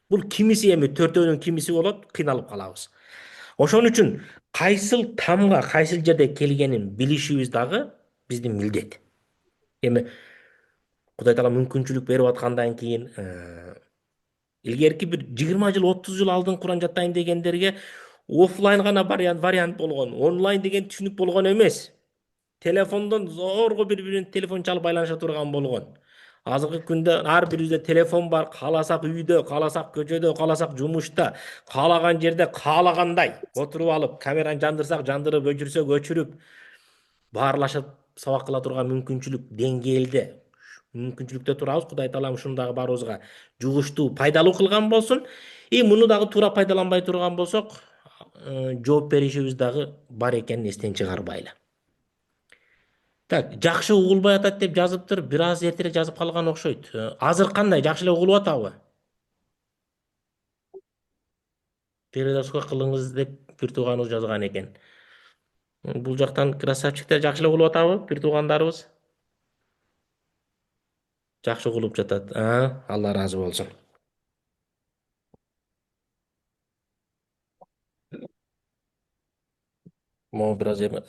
Бул кимиси эми төртөөнүн кимиси болот, кыйналып калабыз. Ошон үчүн кайсыл тамга кайсыл жерде келгенин билишибиз дагы биздин милдет. Эми Кудай Таала мүмкүнчүлүк берип аткандан кийин илгерки бир 20 жыл, 30 жыл алдын Куран жаттайын дегендерге офлайн гана вариант болгон. Онлайн деген түшүнүк болгон эмес. Телефондон зорго бири-бирин телефон чалып байланыша турган болгон. Азыркы күндө ар бирибизде телефон бар. Кааласак үйдө, кааласак көчөдө, кааласак жумушта, каалаган жерде каалагандай отуруп алып, камераны жандырсак жандырып, өчүрсөк өчүрүп, баарлашып сабак кыла турган мүмкүнчүлүктө турабыз. Кудай Таалам ушуну дагы баарыбызга жугуштуу, пайдалуу кылган болсун. Муну дагы туура пайдаланбай турган болсок, жооп беришибиз дагы бар экенин эстен чыгарбайлы. Так, жакшы угулбай атат деп жазыптыр. Бир аз эртерээк жазып калган окшойт. Азыр кандай? Жакшы эле угулуп атабы? Передачка кылыңыз деп бир тууганыбыз жазган экен. Бул жактан красавчиктер жакшы эле угулуп атабы? Бир туугандарыбыз жакшы угулуп жатат. Алла ыраазы болсун. Могу бир аз эми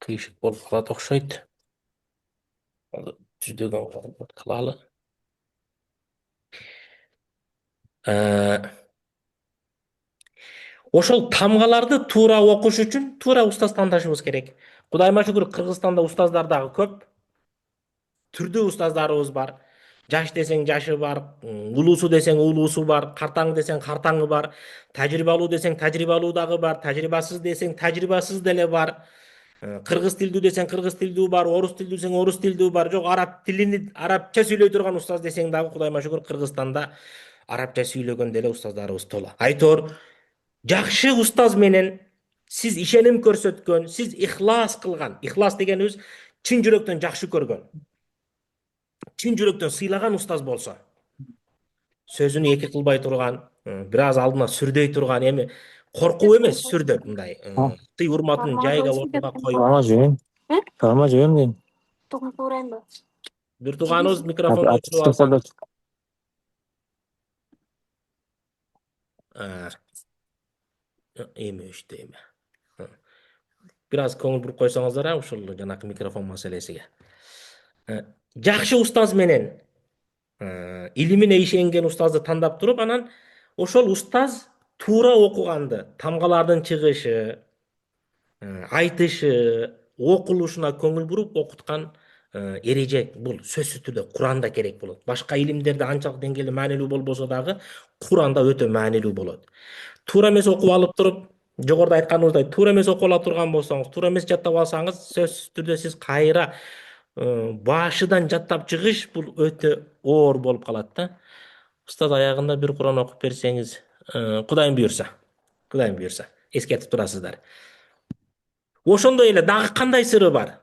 кыйшык болуп калат окшойт. Түздөгөн кылалы. Ошол тамгаларды туура окуш үчүн туура устаз тандашыбыз керек. Кудайыма шүгүр, Кыргызстанда устаздар дагы көп. Түрдүү устаздарыбыз бар. Жаш десең жашы бар, улуусу десең улуусу бар, картаң десең картаңы бар, тажрыйбалуу десең тажрыйбалуу дагы бар, тажрыйбасыз десең тажрыйбасыз деле бар. Кыргыз тилдүү десең кыргыз тилдүү бар, орус тилдүү десең орус тилдүү бар. Жок, араб тилини арабча сүйлөй турган устаз десең дагы Кудайыма шүгүр, Кыргызстанда арабча сүйлөгөн деле устаздарыбыз толо. Айтор, жакшы устаз менен сиз ишеним көрсөткөн, сиз ихлас кылган. Ихлас дегенибиз чын жүрөктөн жакшы көргөн, чын жүрөктөн сыйлаган устаз болсо, сөзүнү эки кылбай турган, бир аз алдына сүрдөй турган, эми коркуу эмес, сүрдөп мындай сый урматын жайга ортого коюп. Parma жіберем деймін. Тоқын турайын ба? Бир тууганыбыз микрофонду өчүрүп алса. Эми өчтү эми. Бир аз көңүл буруп койсоңуздар ушул жанакы микрофон маселесиге. Жакшы устаз менен илимине ишенген устазды тандап туруп, анан ошол устаз туура окуганды, тамгалардын чыгышы, айтышы, окулушуна көңүл буруп окуткан эреже бул сөзсүз түрдө Куранда керек болот. Башка илимдерде анчалык деңгээлде маанилүү болбосо дагы Куранда өтө маанилүү болот. Туура эмес окуп алып туруп, жогоруда айтканыбыздай, туура эмес окуп ала турган болсоңуз, туура эмес жаттап алсаңыз, сөзсүз түрдө сиз кайра башыдан жаттап чыгыш бул өтө оор болуп калат да. Устаз аягында бир Куран окуп берсеңиз, Кудайым буйрса, эскертип турасыздар. Ошондой эле дагы кандай сыры бар?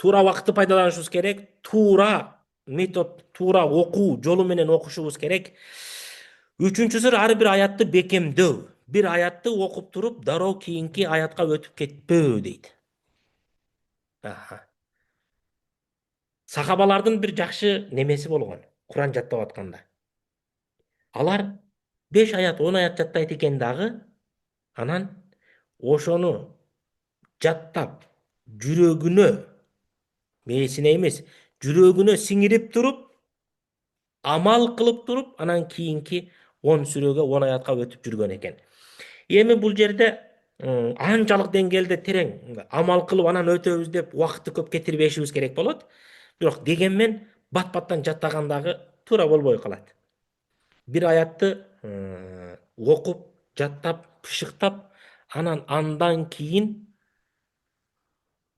туура убакытты пайдаланышыбыз керек, туура метод, туура окуу жолу менен окушубуз керек. Үчүнчүсү ар бир аятты бекемдөө. Бир аятты окуп туруп, дароо кийинки аятка өтүп кетпөө дейт. Аха. Сахабалардын бир жакшы немеси болгон, Куран жаттап атканда. Алар 5 аят, 10 аят жаттайт экен дагы, анан ошону жаттап жүрөгүнө, мээсине эмес, жүрөгүнө сиңирип туруп, амал кылып туруп, анан кийинки 10 сүрөгө, 10 аятка өтүп жүргөн экен. Эми бул жерде анчалык деңгээлде терең амал кылып анан өтөбүз деп убакытты көп кетирбешибиз керек болот. Бирок дегенмен бат-баттан жаттагандагы туура болбой калат. Бир аятты окуп, жаттап, пышыктап, андан кийин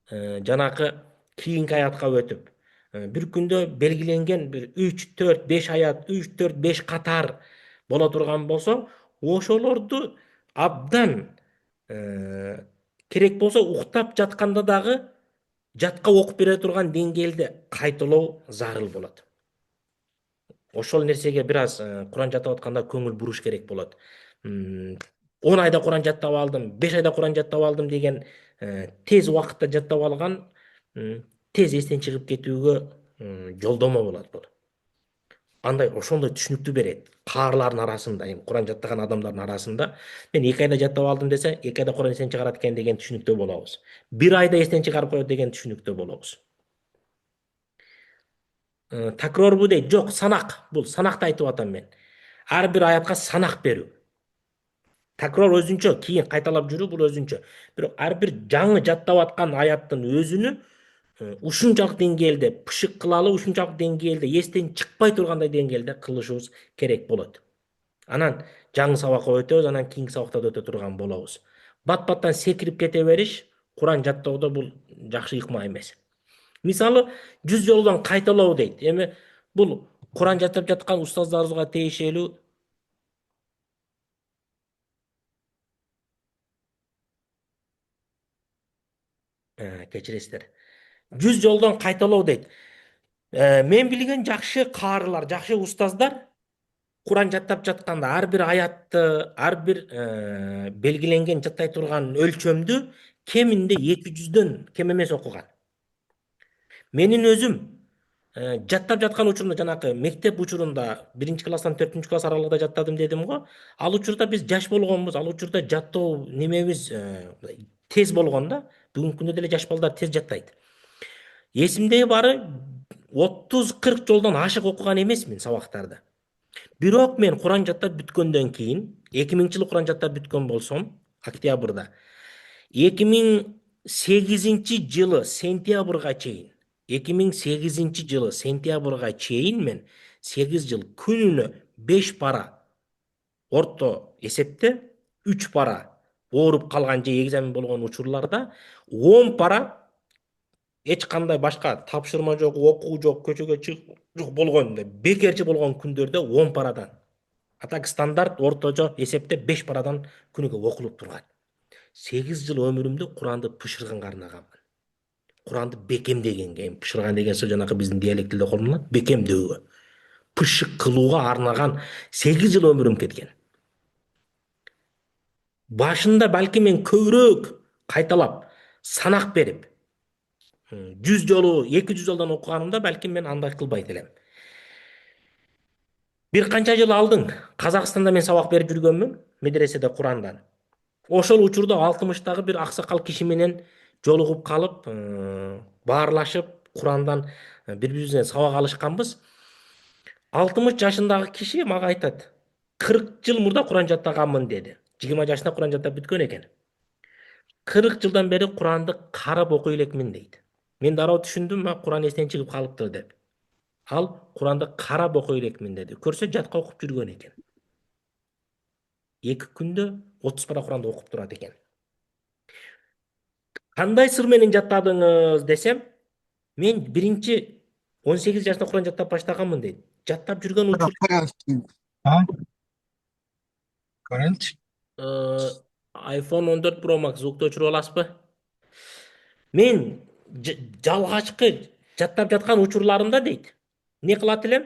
жанакы кийинки аятка өтүп, бир күндө белгиленген бир 3, 4, 5 аят, 3, 4, 5 катар боло турган болсо, ошолорду абдан керек болсо уктап жатканда дагы жатка окуп бере турган деңгээлде кайталоо зарыл болот. Ошол нерсеге бир аз Куран жаттап атканда көңүл буруш керек болот. 10 айда Куран жаттап алдым, 5 айда Куран жаттап алдым деген тез убакытта жаттап алган тез эстен чыгып кетүүгө жолдомо болот бул. Андай ошондой түшүнүктүү берет. Каарылардын арасында, эми Куран жаттаган адамдардын арасында мен 2 айда жаттап алдым десе, 2 айда Куран эстен чыгарат экен деген түшүнүктүү болобуз. 1 айда эстен чыгарып коет деген түшүнүктүү болобуз. Такрорбу дейт, жок, санак. Бул санакты айтып атам мен. Ар бир аятка санак берүү. Такрор өзүнчө, кийин кайталап жүрүү бул өзүнчө. Бирок ар бир жаңы жаттап аткан аяттын өзүнү ушунчалык деңгээлде пышык кылалы, ушунчалык деңгээлде эстен чыкпай тургандай деңгээлде кылышыбыз керек болот. Анан жаңы сабакка өтөбүз, анан кийинки сабакта да өтө турган болобуз. Бат-баттан секирип кете бериш Куран жаттоодо бул жакшы ыкма эмес. Мисалы, 100 жолдон кайталоо дейт. Эми бул Куран жаттап жаткан устаздарыбызга тиешелүү. Кечиресиздер. 100 жолдон кайталоо дейт. Мен билген жакшы каарылар, жакшы устаздар Куран жаттап жатканда ар бир аятты, ар бир белгиленген жаттай турган өлчөмдү кеминде 200дөн кем эмес окуган. Менин өзүм жаттап жаткан учурумда, жанакы мектеп учурунда 1-класстан 4-класс аралыгында жаттадым дедим го. Ал учурда биз жаш болгонбуз, ал учурда жаттоо немебиз тез болгон да. Бүгүнкү күндө деле жаш балдар тез жаттайт. Эсимдеги бары 30-40 жолдон ашык окуган эмесмин сабактарды. Бирок мен Куран жаттап бүткөндөн кийин, 2000-жылы Куран жаттап бүткөн болсом, октябрда, 2008-жылы сентябрга чейин, 2008-жылы сентябрга чейин мен 8 жыл күнүнө 5 пара орто эсепте, 3 пара ооруп калган же экзамен болгон учурларда 10 пара эч кандай башка тапшырма жок, окуу жок, көчөгө чыгып жок болгон, бекерчи болгон күндөрдө 10 парадан. А так стандарт орточо эсепте 5 парадан күнүгө окулуп турган. 8 жыл өмүрүмдү Куранды пышырганга арнаганмын. Куранды бекемдегенге, пышырган деген сөз жанакы биздин диалект тилде колдонулат, бекемдөөгө, пышык кылууга арнаган 8 жыл өмүрүм кеткен. Башында балки мен көбүрөөк кайталап, санак берип, 100 жолу, 200 жолдон окуганымда балки мен андай кылбайт элем. Бир канча жыл алдың Казакстанда мен сабак берип жүргөнмүн, медреседе Курандан. Ошол учурда 60-тагы бир аксакал киши менен жолугуп калып, баарлашып, Курандан бири-бирибизден сабак алышканбыз. 60 жашындагы киши мага айтат: 40 жыл мурда Куран жаттаганмын деди. 20 жашында Куран жаттап бүткөн экен. 40 жылдан бери Куранды карап окуй элекмин дейт. Мен дароо түшүндүм, Куран эстен чыгып калыптыр деп. Ал Куранды карап окуй элекмин деди. Көрсө жатка окуп жүргөн экен. 2 күндө 30 пара Куранды окуп турат экен. Кандай сыр менен жаттадыңыз десем, мен биринчи 18 жашында Куран жаттап баштаганмын дейт. Жаттап жүргөн учур Current? iPhone 14 Pro Max звукту өчүрүп аласызбы? Мен жалгачкы жаттап жаткан учурларымда дейт, эмне кылат элем?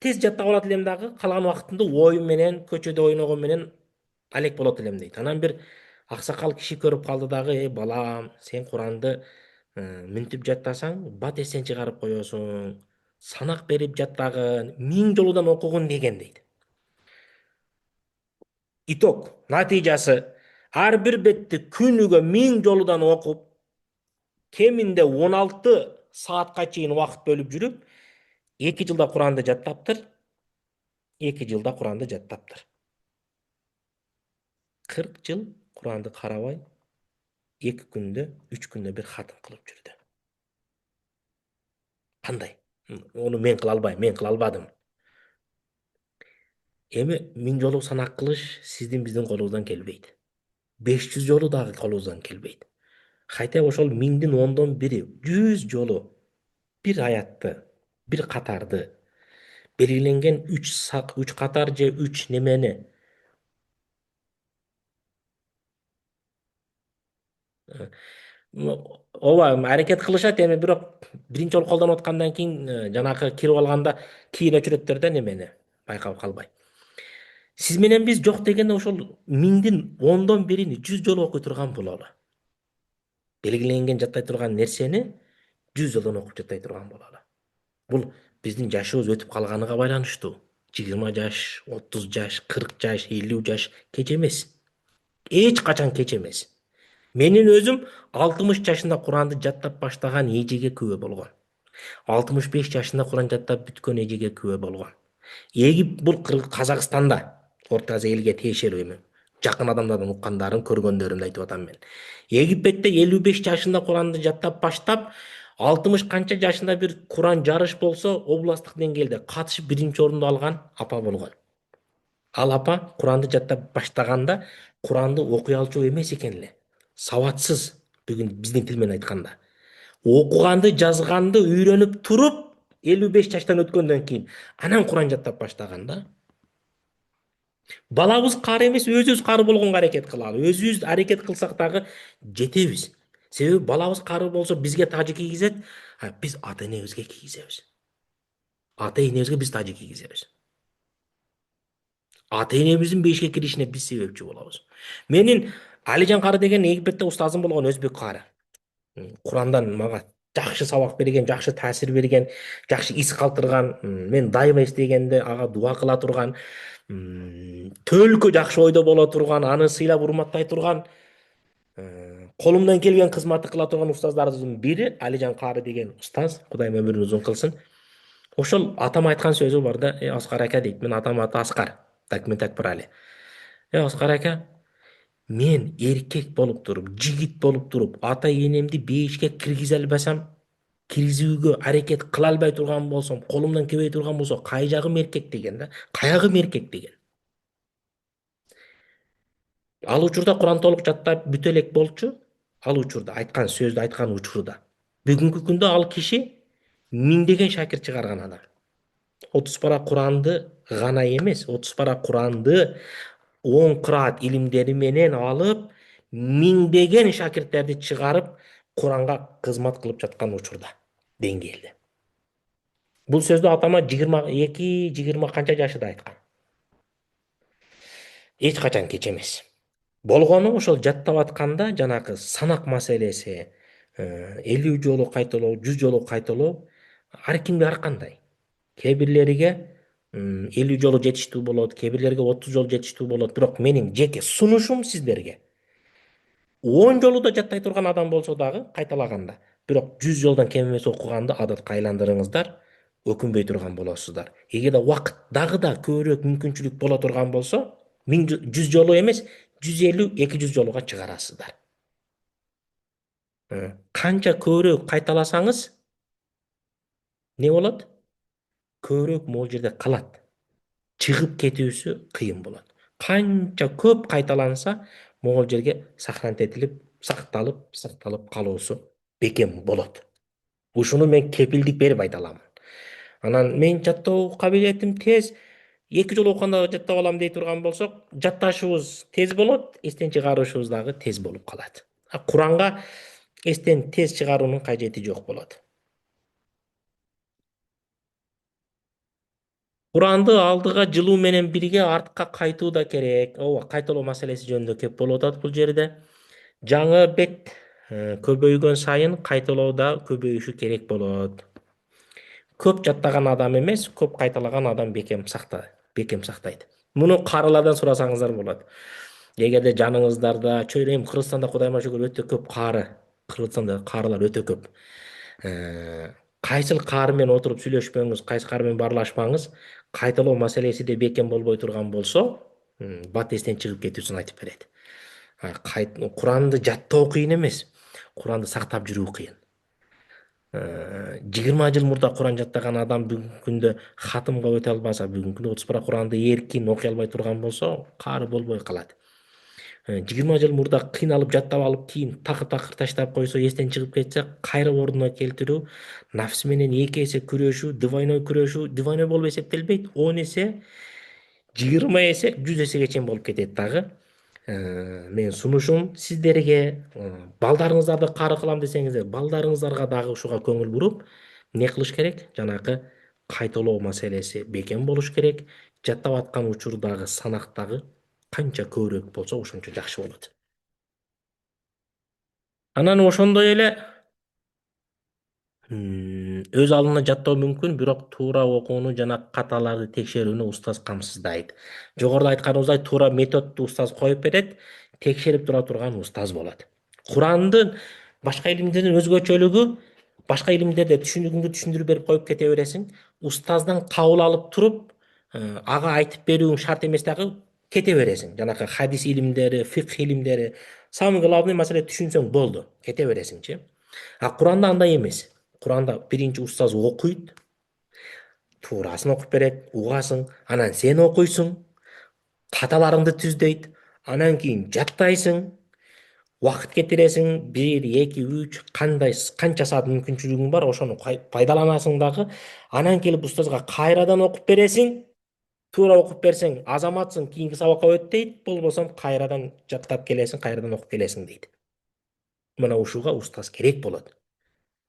Тез жаттап алат элем дагы, калган убактымда оюм менен, көчөдө ойногон менен алек болот элем дейт. Анан бир аксакал киши көрүп калды дагы, балам, сен Куранды мүнтүп жаттасаң, бат эстен чыгарып коесуң. Санак берип жаттагын, 1000 жолудан окугун деген дейт. Итог, натыйжасы, ар бир бетти күнүгө 1000 жолудан окуп, кеминде 16 саатка чейин убакыт бөлүп жүрүп, 2 жылда Куранды жаттаптыр. 2 жылда Куранды жаттаптыр. 40 жыл Куранды карабай, 2 күндө, 3 күндө бир хатым кылып жүрдү. Кандай? Ону мен кыла албайм, мен кыла албадым. Эми 1000 жолу санак кылыш сиздин биздин колубуздан келбейт. 500 жолу дагы колубуздан келбейт. Хотя ошол 1000дин 10дон 1, 100 жолу бир аятты, бир катарды, белгиленген 3 катар же 3 немени ооба аракет кылышат, эми бирок биринчи жолу колдонуп аткандан кийин жанакы кирип алганда кийин өчүрөттөр да немени байкап калбай. Сиз менен биз жок дегенде ошол 1000дин 10дон 1-ини 100 жолу окуй турган бололу. Белгиленген жаттай турган нерсени 100 жолдон окуп жаттай турган бололу. Бул биздин жашыбыз өтүп калганыга байланыштуу. 20 жаш, 30 жаш, 40 жаш, 50 жаш кеч эмес. Эч качан кеч эмес. Менин өзүм 60 жашында Куранды жаттап баштаган эжеге күбө болгон. 65 жашында Куран жаттап бүткөн эжеге күбө болгон. Бул Казакстанда, Орто Азия элге тиешелүү эми. Жакын адамдардан уккандарым, көргөндөрүмдү айтып атам мен. Египетте 55 жашында Куранды жаттап баштап, 60 канча жашында бир Куран жарыш болсо, областтык деңгээлде катышып биринчи орунду алган апа болгон. Ал апа Куранды жаттап баштаганда Куранды окуй алчу эмес экен эле. Сабатсыз, бүгүн биздин тил менен айтканда. Окуганды, жазганды үйрөнүп туруп, 55 жаштан өткөндөн кийин анан Куран жаттап баштаганда, балабыз кары эмес, өзүбүз кары болгонго аракет кылалы. Өзүбүз аракет кылсак дагы жетебиз. Себеби балабыз кары болсо бизге тажы кийгизет, биз ата энебизге кийгизебиз. Ата энебизге биз тажы кийгизебиз. Ата энебиздин бейишке киришине биз себепчи болобуз. Менин Алижан кары деген Египетте устазым болгон, өзбек кары. Курандан мага жакшы сабак берген, жакшы таасир берген, жакшы ис калтырган, мен дайыма эстегенде ага дуа кыла турган, төлкө жакшы ойдо боло турган, аны сыйлап урматтай турган, колумдан келген кызматты кыла турган устаздардын бири Алижан кары деген устаз, Кудайым өмүрүн узун кылсын. Ошол атам айткан сөзү бар да, Аскар ака дейт, мен атам аты Аскар, так мен так брали. Аскар ака, мен эркек болуп туруп, жигит болуп туруп, ата энемди бейишке киргизе албасам, киргизүүгө аракет кыла албай турган болсом, колумдан келбей турган болсо, кай жагым эркек деген да, каягым эркек деген. Ал учурда Куран толук жаттап бүтө элек болчу, ал учурда айткан сөздү айткан учурда. Бүгүнкү күндө ал киши миңдеген шакирт чыгарган адам. 30 пара Куранды гана эмес, 30 пара Куранды 10 кыраат илимдери менен алып, миңдеген шакирттерди чыгарып, Куранга кызмат кылып жаткан учурда, деңгээлде. Бул сөздү атама 22, 20 канча жашында айткан. Эч качан кеч эмес. Болгону ошол жаттап атканда жанакы санак маселеси, 50 жолу кайталоо, 100 жолу кайталоо ар кимге ар кандай. Кээ бирлериге 50 жолу жетиштүү болот, кээ бирлерге 30 жолу жетиштүү болот, бирок менин жеке сунушум сиздерге 10 жолу да жаттай турган адам болсо дагы кайталаганда, бирок 100 жолдон кем эмес окуганды адатка айландырыңыздар, өкүнбөй турган болосуздар. Эгерде убакыт дагы да көбүрөөк мүмкүнчүлүк боло турган болсо, 100 жолу эмес, 150, 200 жолуга чыгарасыздар. Канча көбүрөөк кайталасаңыз, не болот? Көбүрөөк могул жерде калат. Чыгып кетүүсү кыйын болот. Канча көп кайталанса, могул жерге сохранить этилип, сакталып калуусу бекем болот. Ушуну мен кепилдик берип айта аламын. Анан мен жаттоо кабилетим тез, 2 жолу окуганда жаттап алам дей турган болсок, жатташыбыз тез болот, эстен чыгарышыбыз дагы тез болуп калат. Куранга эстен тез чыгаруунун кажети жок болот. Куранды алдыга жылуу менен бирге артка кайтуу да керек. Ооба, кайталоо маселеси жөнүндө кеп болуп атат бул жерде. Жаңы бет көбөйгөн сайын кайталоо да көбөйүшү керек болот. Көп жаттаган адам эмес, көп кайталаган адам бекем сактайт. Муну карылардан сурасаңыздар болот. Эгерде жаныңыздарда чөйрө, эми Кыргызстанда Кудайыма шүгүр өтө көп каары, Кыргызстанда каарылар өтө көп. Кайсыл каар менен отуруп сүйлөшпөңүз, кайсы каар менен баарлашпаңыз, кайталоо маселеси де бекем болбой турган болсо, бат эстен чыгып кетүүсүн айтып берет. Куранды жаттоо кыйын эмес, Куранды сактап жүрүү кыйын. 20 жыл мурда Куран жаттаган адам бүгүнкү күндө хатымга өтө албаса, бүгүнкү күндө 30 Куранды эркин окуй албай турган болсо, каары болбой калат. 20 жыл мурда кыйналып жаттап алып, кийин такыр таштап койсо, эстен чыгып кетсе, кайра ордуна келтирүү, нафс менен 2 эсе күрөшүү, дивайной болуп эсептелбейт, 10 эсе, 20 эсе, 100 эсеге чейин болуп кетет дагы. Менин сунушум сиздерге, балдарыңыздарды каары кылам десеңиздер, балдарыңыздарга дагы ушуга көңүл буруп, эмне кылыш керек? Жанакы кайталоо маселеси бекем болуш керек. Жаттап аткан учурдагы санактагы канча көбүрөөк болсо, ошончо жакшы болот. Анан ошондой эле өз алдына жаттоо мүмкүн, бирок туура окууну жана каталарды текшерүүнү устаз камсыздайт. Жогоруда айтканыбыздай, туура методду устаз коюп берет, текшерип тура турган устаз болот. Курандын башка илимдерден өзгөчөлүгү, башка илимдерде түшүндүрүп берип коюп кете бересиң, устаздан кабыл алып туруп, ага айтып берүүң шарт эмес дагы, кете бересиң. Жанакы хадис илимдери, фикх илимдери, самый главный маселе түшүнсөң болду, кете бересиңчи. Куранда андай эмес. Куранда биринчи устаз окуйт, туурасын окуп берет, угасың, анан сен окуйсуң, каталарыңды түздөйт, анан кийин жаттайсың, убакыт кетиресиң, 1, 2, 3, канча саат мүмкүнчүлүгүң бар, ошону пайдаланасың дагы, анан келип устазга кайрадан окуп бересиң, туура окуп берсең, азаматсың, кийинки сабакка өт дейт, болбосо кайрадан жаттап келесиң, кайрадан окуп келесиң дейт. Мына ушуга устаз керек болот.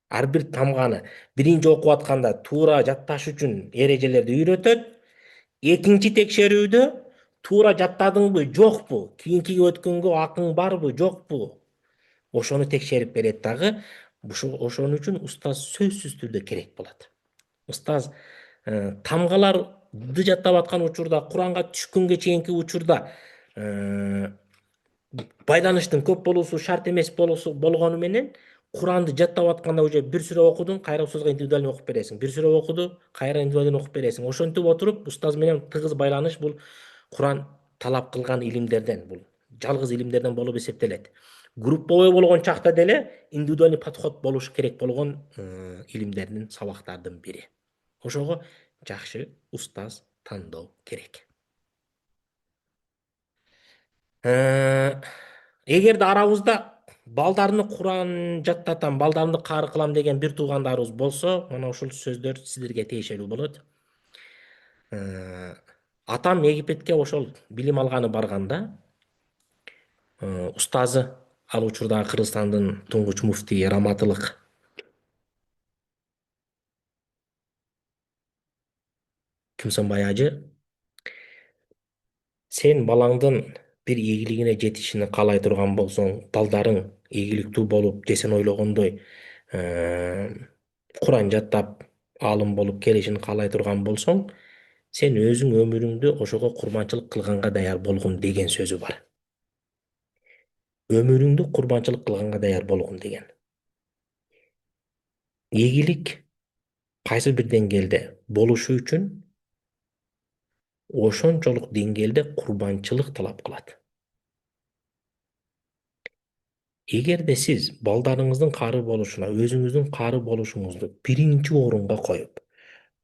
Ар бир тамганы биринчи окуп атканда туура жатташ үчүн эрежелерди үйрөтөт. Экинчи текшерүүдө туура жаттадыңбы, жокпу, кийинкиге өткөнгө акың барбы, жокпу, ошону текшерип берет дагы. Ошон үчүн устаз сөзсүз түрдө керек болот. Устаз тамгаларды жаттап аткан учурда, Куранга түшкөнгө чейинки учурда байланыштын көп болуусу шарт эмес болгону менен, Куранды жаттап атканда уже бир сүрө окудуң, кайра устазга индивидуально окуп бересиң. Бир сүрө окуду, кайра индивидуально окуп бересиң. Ошентип отуруп, устаз менен тыгыз байланыш, бул Куран талап кылган илимдерден, бул жалгыз илимдерден болуп эсептелет. Групповой болгон чакта деле индивидуальный подход болуш керек болгон илимдердин, сабактардын бири. Ошого жакшы устаз тандоо керек. Эгерде арабызда балдарны Куран жаттатам, балдарымды каары кылам деген бир туугандарыбыз болсо, мына ушул сөздөр сиздерге тиешелүү болот. Атам Египетке ошол билим алганы барганда, устазы ал учурдагы Кыргызстандын туңгуч муфтийи Раматылык Кимсонбай ажы, сен балаңдын бир ийгилигине жетишини каалай турган болсоң, балдарың ийгиликтүү болуп, же сен ойлогондой Куран жаттап, аалым болуп келишин каалай турган болсоң, сен өзүң өмүрүңдү ошого курбанчылык кылганга даяр болгун деген сөзү бар. Өмүрүңдү курбанчылык кылганга даяр болгун деген. Ийгилик кайсы бир деңгээлде болушу үчүн ошончолук деңгээлде курбанчылык талап кылат. Эгерде сиз балдарыңыздын каары болушуна, өзүңүздүн каары болушуңузду биринчи орунга коюп,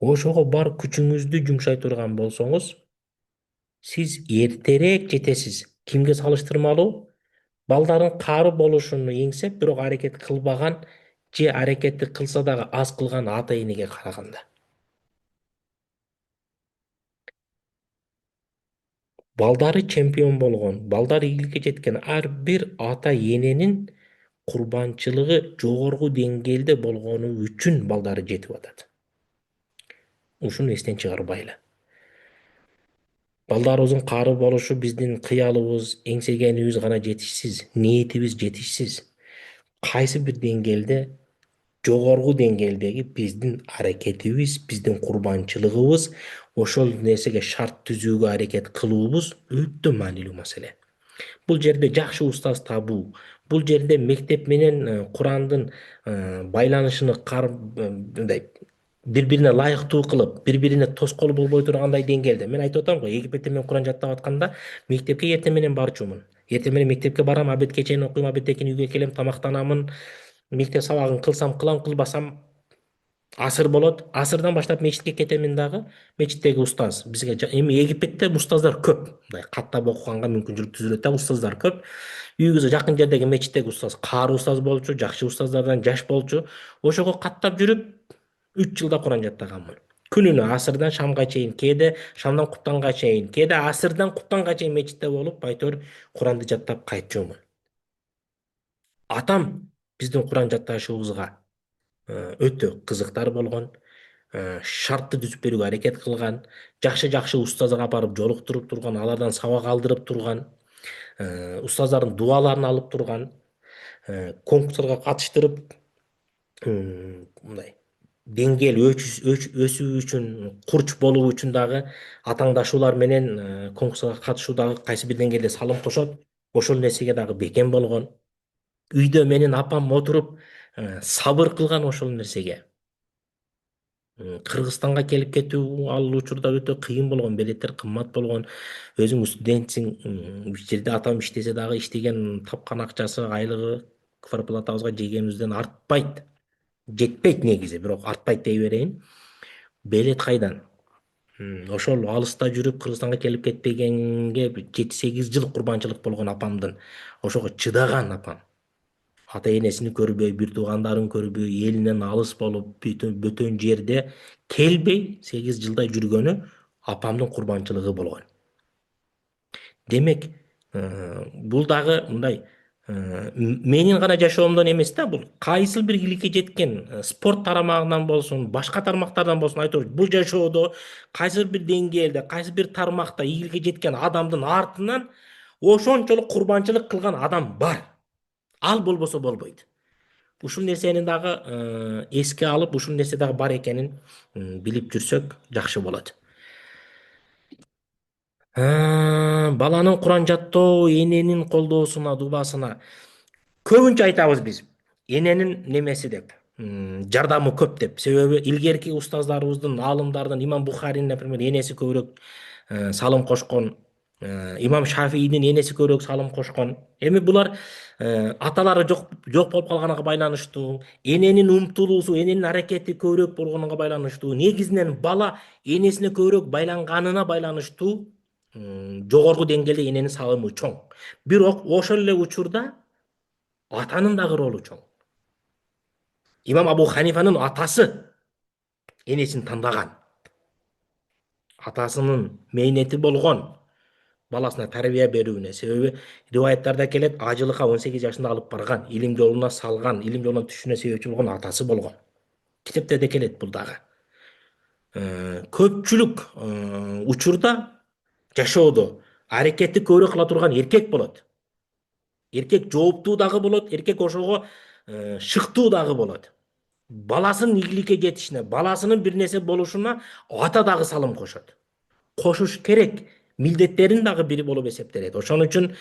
ошого бар күчүңүздү жумшай турган болсоңуз, сиз эртерээк жетесиз. Кимге салыштырмалуу? Балдарын каары болушуну эңсеп, бирок аракет кылбаган же аракетти кылса дагы аз кылган ата энеге караганда. Балдары чемпион болгон, балдары ийгиликке жеткен ар бир ата эненин курбанчылыгы жогорку деңгээлде болгону үчүн балдары жетип атат. Ушуну эстен чыгарбайлы. Балдарыбыздын кары болушу биздин кыялыбыз, эңсегенибиз гана жетишсиз, ниетибиз жетишсиз. Кайсы бир деңгээлде жогорку деңгээлдеги биздин аракетибиз, биздин курбанчылыгыбыз, ошол нерсеге шарт түзүүгө аракет кылуубуз өтө маанилүү маселе. Бул жерде жакшы устаз табуу, бул жерде мектеп менен Курандын байланышын мындай бири-бирине ылайыктуу кылып, бири-бирине тоскоол болбой тургандай деңгээлде. Мен айтып атам го, Египетте мен Куран жаттап атканда мектепке эртең менен барчумун. Эртең менен мектепке барам, абедке чейин окуйм, абедден кийин үйгө келем, тамактанамын. Мектеп сабагын кылсам кылам, кылбасам асыр болот. Асырдан баштап мечитке кетемин дагы. Мечиттеги устаз бизге эми Египетте устаздар көп. Мындай каттап окуганга мүмкүнчүлүк түзүлөт да, устаздар көп. Үйүбүзгө жакын жердеги мечиттеги устаз каары устаз болчу, жакшы устаздардан жаш болчу. Ошого каттап жүрүп 3 жылда Куран жаттаганмын. Күнүнө асырдан шамга чейин, кээде шамдан куптанга чейин, кээде асырдан куптанга чейин мечитте болуп, айтор Куранды жаттап кайтчумун. Атам биздин Куран жатташыбызга өтө кызыктар болгон, шартты түзүп берүүгө аракет кылган, жакшы устазга барып жолуктуруп турган, алардан сабак алдырып турган, устаздардын дуаларын алып турган, конкурстарга катыштырып, мындай деңгээл өсүү үчүн, курч болуу үчүн дагы атаңдашуулар менен конкурска катышуу дагы кайсы бир деңгээлде салым кошот. Ошол нерсеге дагы бекем болгон. Үйдө менин апам отуруп сабыр кылган ошол нерсеге. Кыргызстанга келип кетүү ал учурда өтө кыйын болгон, билеттер кымбат болгон. Өзүң студентсиң, бир жерде атам иштесе дагы иштеген тапкан акчасы, айлыгы квартплатабызга жегенибизден артпайт. Жетпейт негизи, бирок артпайт дей берейин. Белет кайдан? Ошол алыста жүрүп Кыргызстанга келип кетпегенге 7-8 жыл курбанчылык болгон апамдын. Ошого чыдаган апам. Ата энесин көрбөй, бир туугандарын көрбөй, элинен алыс болуп, бөтөн жерде келбей 8 жылдай жүргөнү апамдын курбанчылыгы болгон. Демек, бул дагы мындай менин гана жашоомдон эмес да, бул кайсыл бир иликке жеткен спорт тарамагынан болсун, башка тармактардан болсун, айтор бул жашоодо кайсыл бир деңгээлде, кайсыл бир тармакта ийгиликке жеткен адамдын артынан ошончолук курбанчылык кылган адам бар. Ал болбосо болбойт. Ушул нерсени дагы эске алып, ушул нерсе дагы бар экенин билип жүрсөк жакшы болот. Баланын Куран жаттоо эненин колдоосуна, дубасына көбүнчө айтабыз биз. Эненин немеси деп, жардамы көп деп. Себеби илгерки устаздарыбыздын, аалымдардын, Имам Бухаринин, например, энеси көбүрөөк салым кошкон, Имам Шафийдин энеси көбүрөөк салым кошкон. Эми булар аталары жок болуп калганга байланыштуу, эненин умтулуусу, эненин аракети көбүрөөк болгонуга байланыштуу, негизинен бала энесине көбүрөөк байланганына байланыштуу жогорку деңгээлде эненин салымы чоң. Бирок ошол эле учурда атанын дагы ролу чоң. Имам Абу Ханифанын атасы энесин тандаган. Атасынын мээнети болгон баласына тарбия берүүнө. Себеби риваяттарда келет, ажылыкка 18 жашында алып барган, илим жолуна салган, илим жолуна түшүнө себепчи болгон атасы болгон. Китептерде келет бул дагы. Көпчүлүк учурда жашоодо аракетти көбүрөөк кыла турган эркек болот. Эркек жооптуу дагы болот, эркек ошого шыктуу дагы болот. Баласынын ийгиликке жетишине, баласынын бир нерсе болушуна ата дагы салым кошот. Кошуш керек, милдеттерин дагы бири болуп эсептелет. Ошон үчүн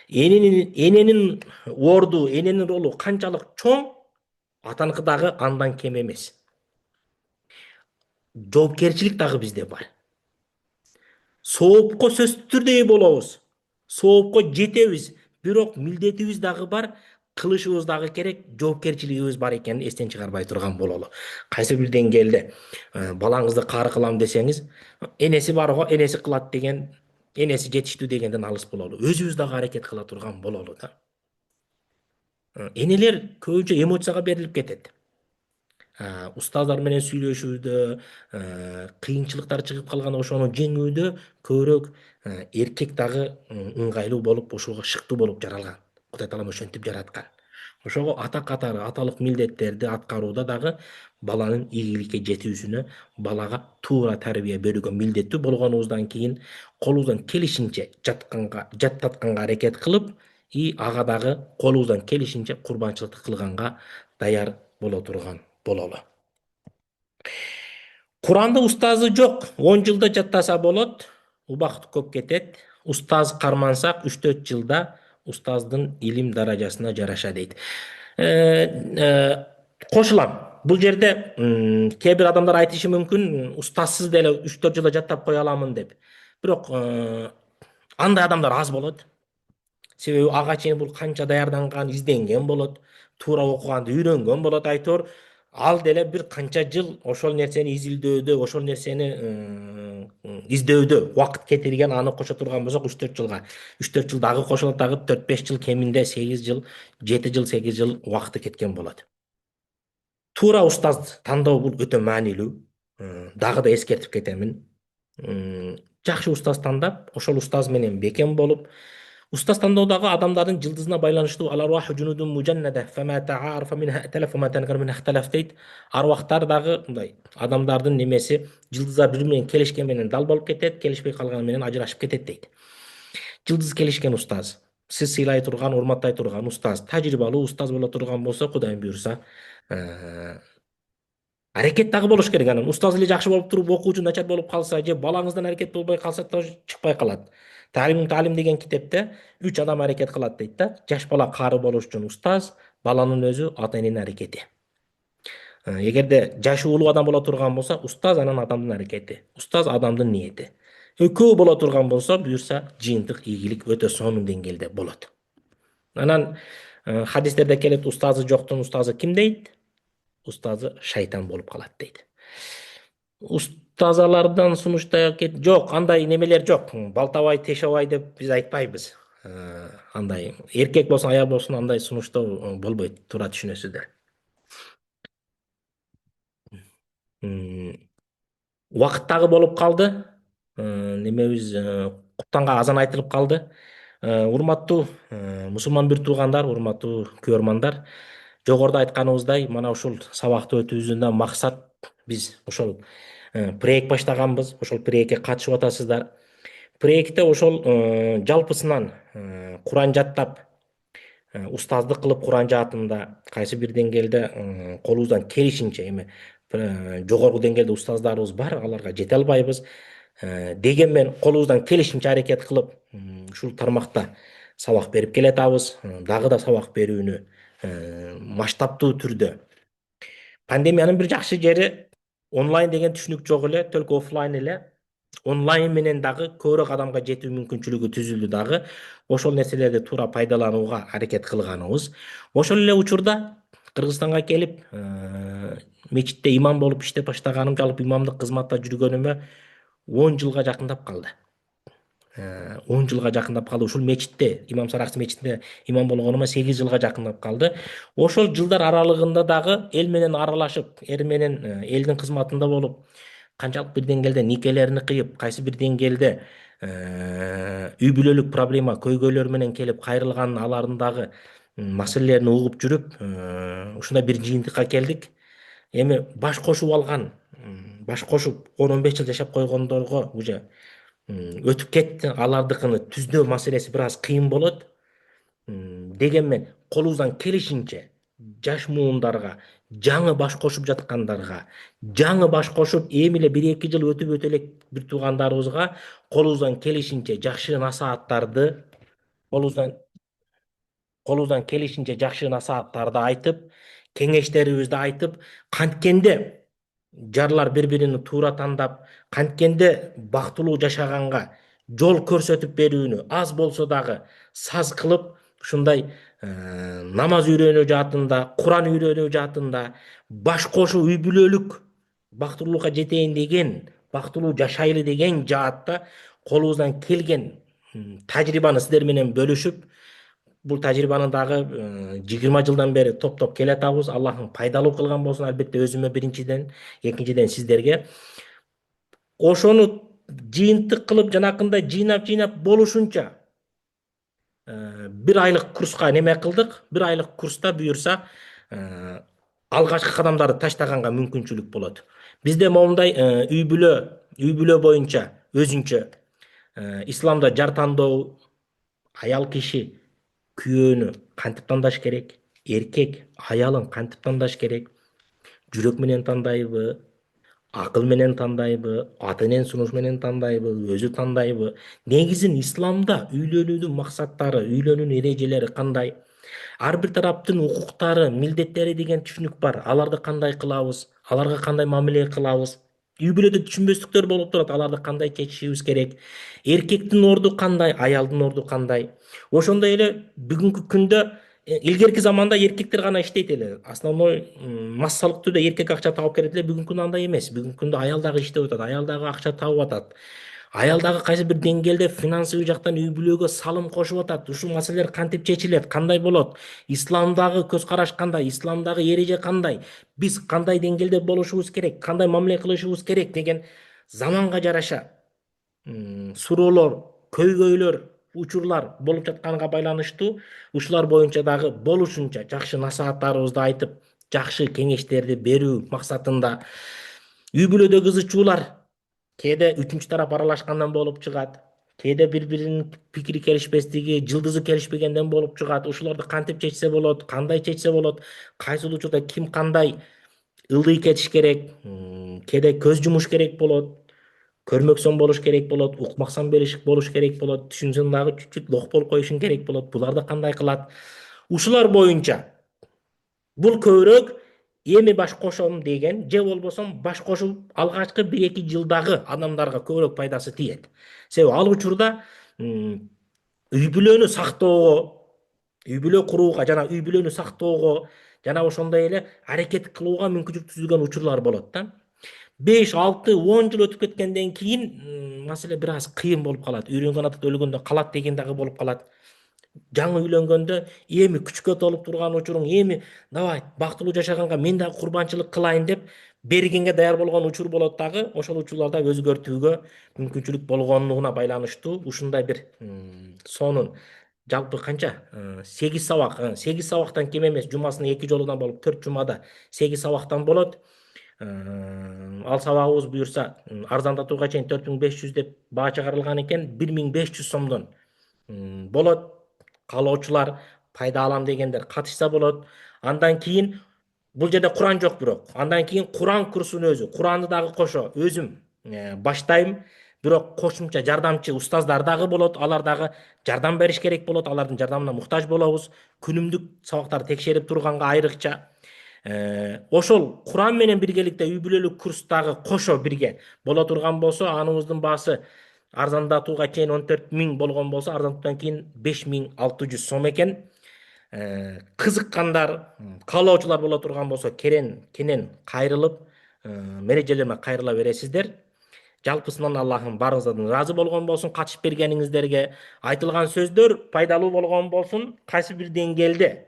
эненин орду, эненин ролу канчалык чоң, атаныкы дагы андан кем эмес. Жоопкерчилик дагы бизде бар. Соопко сөзсүз түрдө ээ болобуз. Соопко жетебиз, бирок милдетибиз дагы бар, кылышыбыз дагы керек, жоопкерчилигибиз бар экенин эстен чыгарбай турган бололу. Кайсы бир деңгээлде балаңызды каары кылам десеңиз, энеси бар го, энеси кылат деген, энеси жетиштүү дегенден алыс бололу. Өзүбүз дагы аракет кыла турган бололу да. Энелер көбүнчө эмоцияга берилип кетет. Устаздар менен сүйлөшүүдө, кыйынчылыктар чыгып калганда ошону жеңүүдө көбүрөөк эркек дагы ыңгайлуу болуп, ошого шыктуу болуп жаралган. Кудай таалам ошентип жараткан. Ошого ата катары аталык милдеттерди аткарууда дагы баланын ийгиликке жетүүсүнө, балага туура тарбия берүүгө милдеттүү болгонубуздан кийин колубуздан келишинче жаттатканга аракет кылып, ага дагы колубуздан келишинче курбанчылык кылганга даяр боло турган бололу. Куранды устазы жок, 10 жылда жаттаса болот, убакыт көп кетет. Устаз кармансак 3-4 жылда устаздын илим даражасына жараша дейт. Кошулам. Бул жерде кээ бир адамдар айтышы мүмкүн, устазсыз деле 3-4 жылда жаттап кое аламын деп. Бирок андай адамдар аз болот. Себеби ага чейин бул канча даярданган, изденген болот, туура окуганды үйрөнгөн болот айтор. Ал деле бир канча жыл ошол нерсени изилдөөдө, ошол нерсени издөөдө убакыт кетирген, аны кошо турган болсок 3-4 жылга. 3-4 жыл дагы кошулат, дагы 4-5 жыл, кеминде 8 жыл, 7 жыл, 8 жыл убакыты кеткен болот. Туура устаз тандоо бул өтө маанилүү. Дагы да эскертип кетемин. Жакшы устаз тандап, ошол устаз менен бекем болуп, устаз тандоодагы адамдардын жылдызына байланыштуу аларваху жунудун мужаннада фама таарафа минха талаф ма танкар мин ихталаф дейт. Арвахтар дагы мындай адамдардын немеси жылдыздар бири менен келишкен менен дал болуп кетет, келишпей калган менен ажырашып кетет дейт. Жылдыз келишкен устаз, сиз сыйлай турган, урматтай турган устаз, тажрыйбалуу устаз боло турган болсо, Кудайым буйрса, аракет дагы болуш керек. Анан устаз эле жакшы болуп туруп, окуучу начар болуп калса же балаңыздан аракет болбой калса тоже чыкпай калат. Талим деген китепте 3 адам аракет кылат дейт да. Жаш бала кары болуш үчүн устаз, баланын өзү ата эненин аракети. Эгерде жашы улуу адам боло турган болсо, устаз анан адамдын аракети, устаз адамдын ниети. Экөө боло турган болсо, буюрса жыйынтык ийгилик өтө сонун деңгээлде болот. Анан хадистерде келет, устазы жоктун устазы ким дейт? Устазы шайтан болуп калат дейт. Устазалардан сунуштая жок, андай немелер жок. Балтабай, тешебай деп биз айтпайбыз. Андай эркек болсун, аял болсун, андай сунуштоо болбойт, туура түшүнөсүздөр. Убакыт дагы болуп калды. Немебиз куптанга азан айтылып калды. Урматтуу мусулман бир туугандар, урматтуу көрөрмандар, жогоруда айтканыбыздай, мана ушул сабакты өтүүбүздөн максат биз ошол проект баштаганбыз. Ошол проектке катышып атасыздар. Проектте ошол жалпысынан Куран жаттап, устаздык кылып Куран жаатында кайсы бир деңгээлде колубуздан келишинче, эми жогорку деңгээлде устаздарыбыз бар, аларга жете албайбыз. Дегенмен колубуздан келишинче аракет кылып, ушул тармакта сабак берип келатабыз. Дагы да сабак берүүнү масштабтуу түрдө. Пандемиянын бир жакшы жери, онлайн деген түшүнүк жок эле, только офлайн эле. Онлайн менен дагы көбүрөөк адамга жетүү мүмкүнчүлүгү түзүлдү дагы. Ошол нерселерди туура пайдаланууга аракет кылганыбыз. Ошол эле учурда Кыргызстанга келип, мечитте имам болуп иштеп баштаганым, жалпы имамдык кызматта жүргөнүмө 10 жылга жакындап калды. 10 жылга жакындап калды. Ушул мечитте, Имам Саракчы мечитинде имам болгонума 8 жылга жакындап калды. Ошол жылдар аралыгында дагы эл менен аралашып, эл менен элдин кызматында болуп, канчалык бир деңгээлде никелерин кыйып, кайсы бир деңгээлде үй бүлөлүк проблема, көйгөйлөр менен келип кайрылган, алардын дагы маселелерин угуп жүрүп, ушундай бир жыйынтыкка келдик. Эми баш кошуп алган, баш кошуп 10-15 жыл жашап койгондорго уже өтүп кетти. Алардыкыны түздөө маселеси бир аз кыйын болот. Дегенмен колубуздан келишинче жаш муундарга, жаңы баш кошуп жаткандарга, жаңы баш кошуп эми эле 1-2 жыл өтүп өтө элек бир туугандарыбызга колубуздан келишинче жакшы насааттарды, колубуздан келишинче жакшы насааттарды айтып, кеңештерибизди айтып, канткенде жарлар бири-бирин туура тандап, канткенде бактылуу жашаганга жол көрсөтүп берүүнү аз болсо дагы саз кылып, ушундай намаз үйрөнүү жаатында, Куран үйрөнүү жаатында, баш кошуу, үй бүлөлүк бактылуулукка жетейин деген, бактылуу жашайлы деген жаатта колубуздан келген тажрыйбаны сиздер менен бөлүшүп, бул тажрыйбаны дагы 20 жылдан бери топтоп келатабыз. Аллахым пайдалуу кылган болсун, албетте өзүмө биринчиден, экинчиден сиздерге. Ошону жыйынтык кылып, жанакындай жыйнап болушунча bir айлык курска неме кылдык. Bir айлык курста буюрса алгачкы кадамдарды таштаганга мүмкүнчүлүк болот. Бизде момундай үй бүлө боюнча өзүнчө исламда жар тандоо, аял киши күйөөнү кантип тандаш керек, эркек аялын кантип тандаш керек, жүрөк менен тандайбы, акыл менен тандайбы, ата эненин сунушу менен тандайбы, өзү тандайбы? Негизин исламда үйлөнүүнүн максаттары, үйлөнүүнүн эрежелери кандай? Ар бир тараптын укуктары, милдеттери деген түшүнүк бар. Аларды кандай кылабыз? Аларга кандай мамиле кылабыз? Үй бүлөдө түшүнбөстүктөр болуп турат. Аларды кандай чечишибиз керек? Эркектин орду кандай, аялдын орду кандай? Ошондой эле бүгүнкү күндө илгерки заманда эркектер гана иштейт эле. Основной массалык түрдө эркек акча таап келет эле. Бүгүнкү күндө андай эмес. Бүгүнкү күндө аял дагы иштеп атат, аял дагы акча таап атат. Аял дагы кайсы бир деңгээлде финансылык жактан үй бүлөгө салым кошуп атат. Ушул маселелер кантип чечилет, кандай болот? Исламдагы көз караш кандай? Исламдагы эреже кандай? Биз кандай деңгээлде болушубуз керек? Кандай мамиле кылышыбыз керек деген заманга жараша суроолор, көйгөйлөр, учурлар болуп жатканга байланыштуу ушулар боюнча дагы болушунча жакшы насааттарыбызды айтып, жакшы кеңештерди берүү максатында үй бүлөдө кызычуулар кээде үчүнчү тарап аралашкандан болуп чыгат. Кээде бири-биринин пикири келишпестиги, жылдызы келишпегенден болуп чыгат. Ушуларды кантип чечсе болот, кандай чечсе болот, кайсыл учурда ким кандай ылдый кетиш керек, кээде көз жумуш керек болот, көрмөксөн болуш керек болот, укмаксан болуш керек болот, түшүнсөң дагы чуть-чуть лох болуп коюшуң керек болот. Буларды кандай кылат? Ушулар боюнча бул көбүрөөк эми баш кошом деген, же болбосо баш кошуп алгачкы 1-2 жылдагы адамдарга көбүрөөк пайдасы тиет. Себеби ал учурда үй бүлөнү сактоого, үй бүлө курууга жана үй бүлөнү сактоого жана ошондой эле аракет кылууга мүмкүнчүлүк түзүлгөн учурлар болот да. 5, 6, 10 жыл өтүп кеткенден кийин маселе бир аз кыйын болуп калат. Үйрөнгөн атат өлгөндө калат деген дагы болуп калат. Жаңы үйлөнгөндө эми күчкө толуп турган учуруң, эми давай бактылуу жашаганга мен дагы курбанчылык кылайын деп бергенге даяр болгон учур болот дагы. Ошол учурларда өзгөртүүгө мүмкүнчүлүк болгонуна байланыштуу ушундай бир сонун жалпы канча 8 сабак, 8 сабактан кем эмес, жумасына 2 жолудан болуп 4 жумада 8 сабактан болот. Ал сабагыбыз буюрса арзандатууга чейин 4500 деп баа чыгарылган экен, 1500 сомдон болот. Каалоочулар, пайда алам дегендер катышса болот. Андан кийин бул жерде Куран жок бирок. Андан кийин Куран курсунун өзү, Куранды дагы кошо өзүм баштайм. Бирок кошумча жардамчы устаздар дагы болот. Алар дагы жардам бериш керек болот. Алардын жардамына муктаж болобуз. Күнүмдүк сабактарды текшерип турганга айрыкча. Ошол Куран менен биргеликте үй бүлөлүк курс дагы кошо бирге боло турган болсо, аныбыздын баасы арзандатууга чейин 14 000 болгон болсо, арзандатуудан кийин 5600 сом экен. Кызыккандар, каалоочулар боло турган болсо, кенен кайрылып, мережелеме кайрыла бересиздер. Жалпысынан Аллахым барыңыздардан разы болгон болсун, катышып бергениңиздерге. Айтылган сөздөр пайдалуу болгон болсун, кайсы бир деңгээлде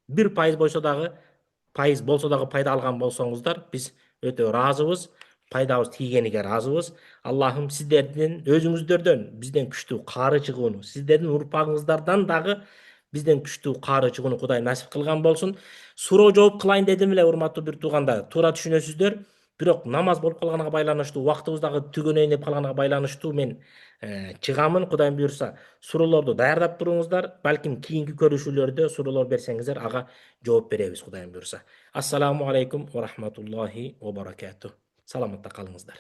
1% болсо дагы пайда алган болсоңуздар, биз өтө ыраазыбыз. Пайдабыз тийгениге ыраазыбыз. Аллахым сиздердин өзүңүздөрдөн бизден күчтүү каары чыгууну, сиздердин урпагыңыздардан дагы бизден күчтүү каары чыгууну Кудай насип кылган болсун. Суроо жооп кылайын дедим эле, урматтуу бир туугандар. Туура түшүнөсүздөр. Бирок намаз болуп калганга байланыштуу, вактыбыз дагы түгөнөйүн деп калганга байланыштуу мен чыгамын. Кудайым буюрса, суроолорду даярдап туруңуздар. Балким кийинки көрүшүүлөрдө суроолор берсеңиздер, ага жооп беребиз Кудайым буюрса. Ассаламу алейкум ва рахматуллахи ва баракатух. Саламатта калыңыздар.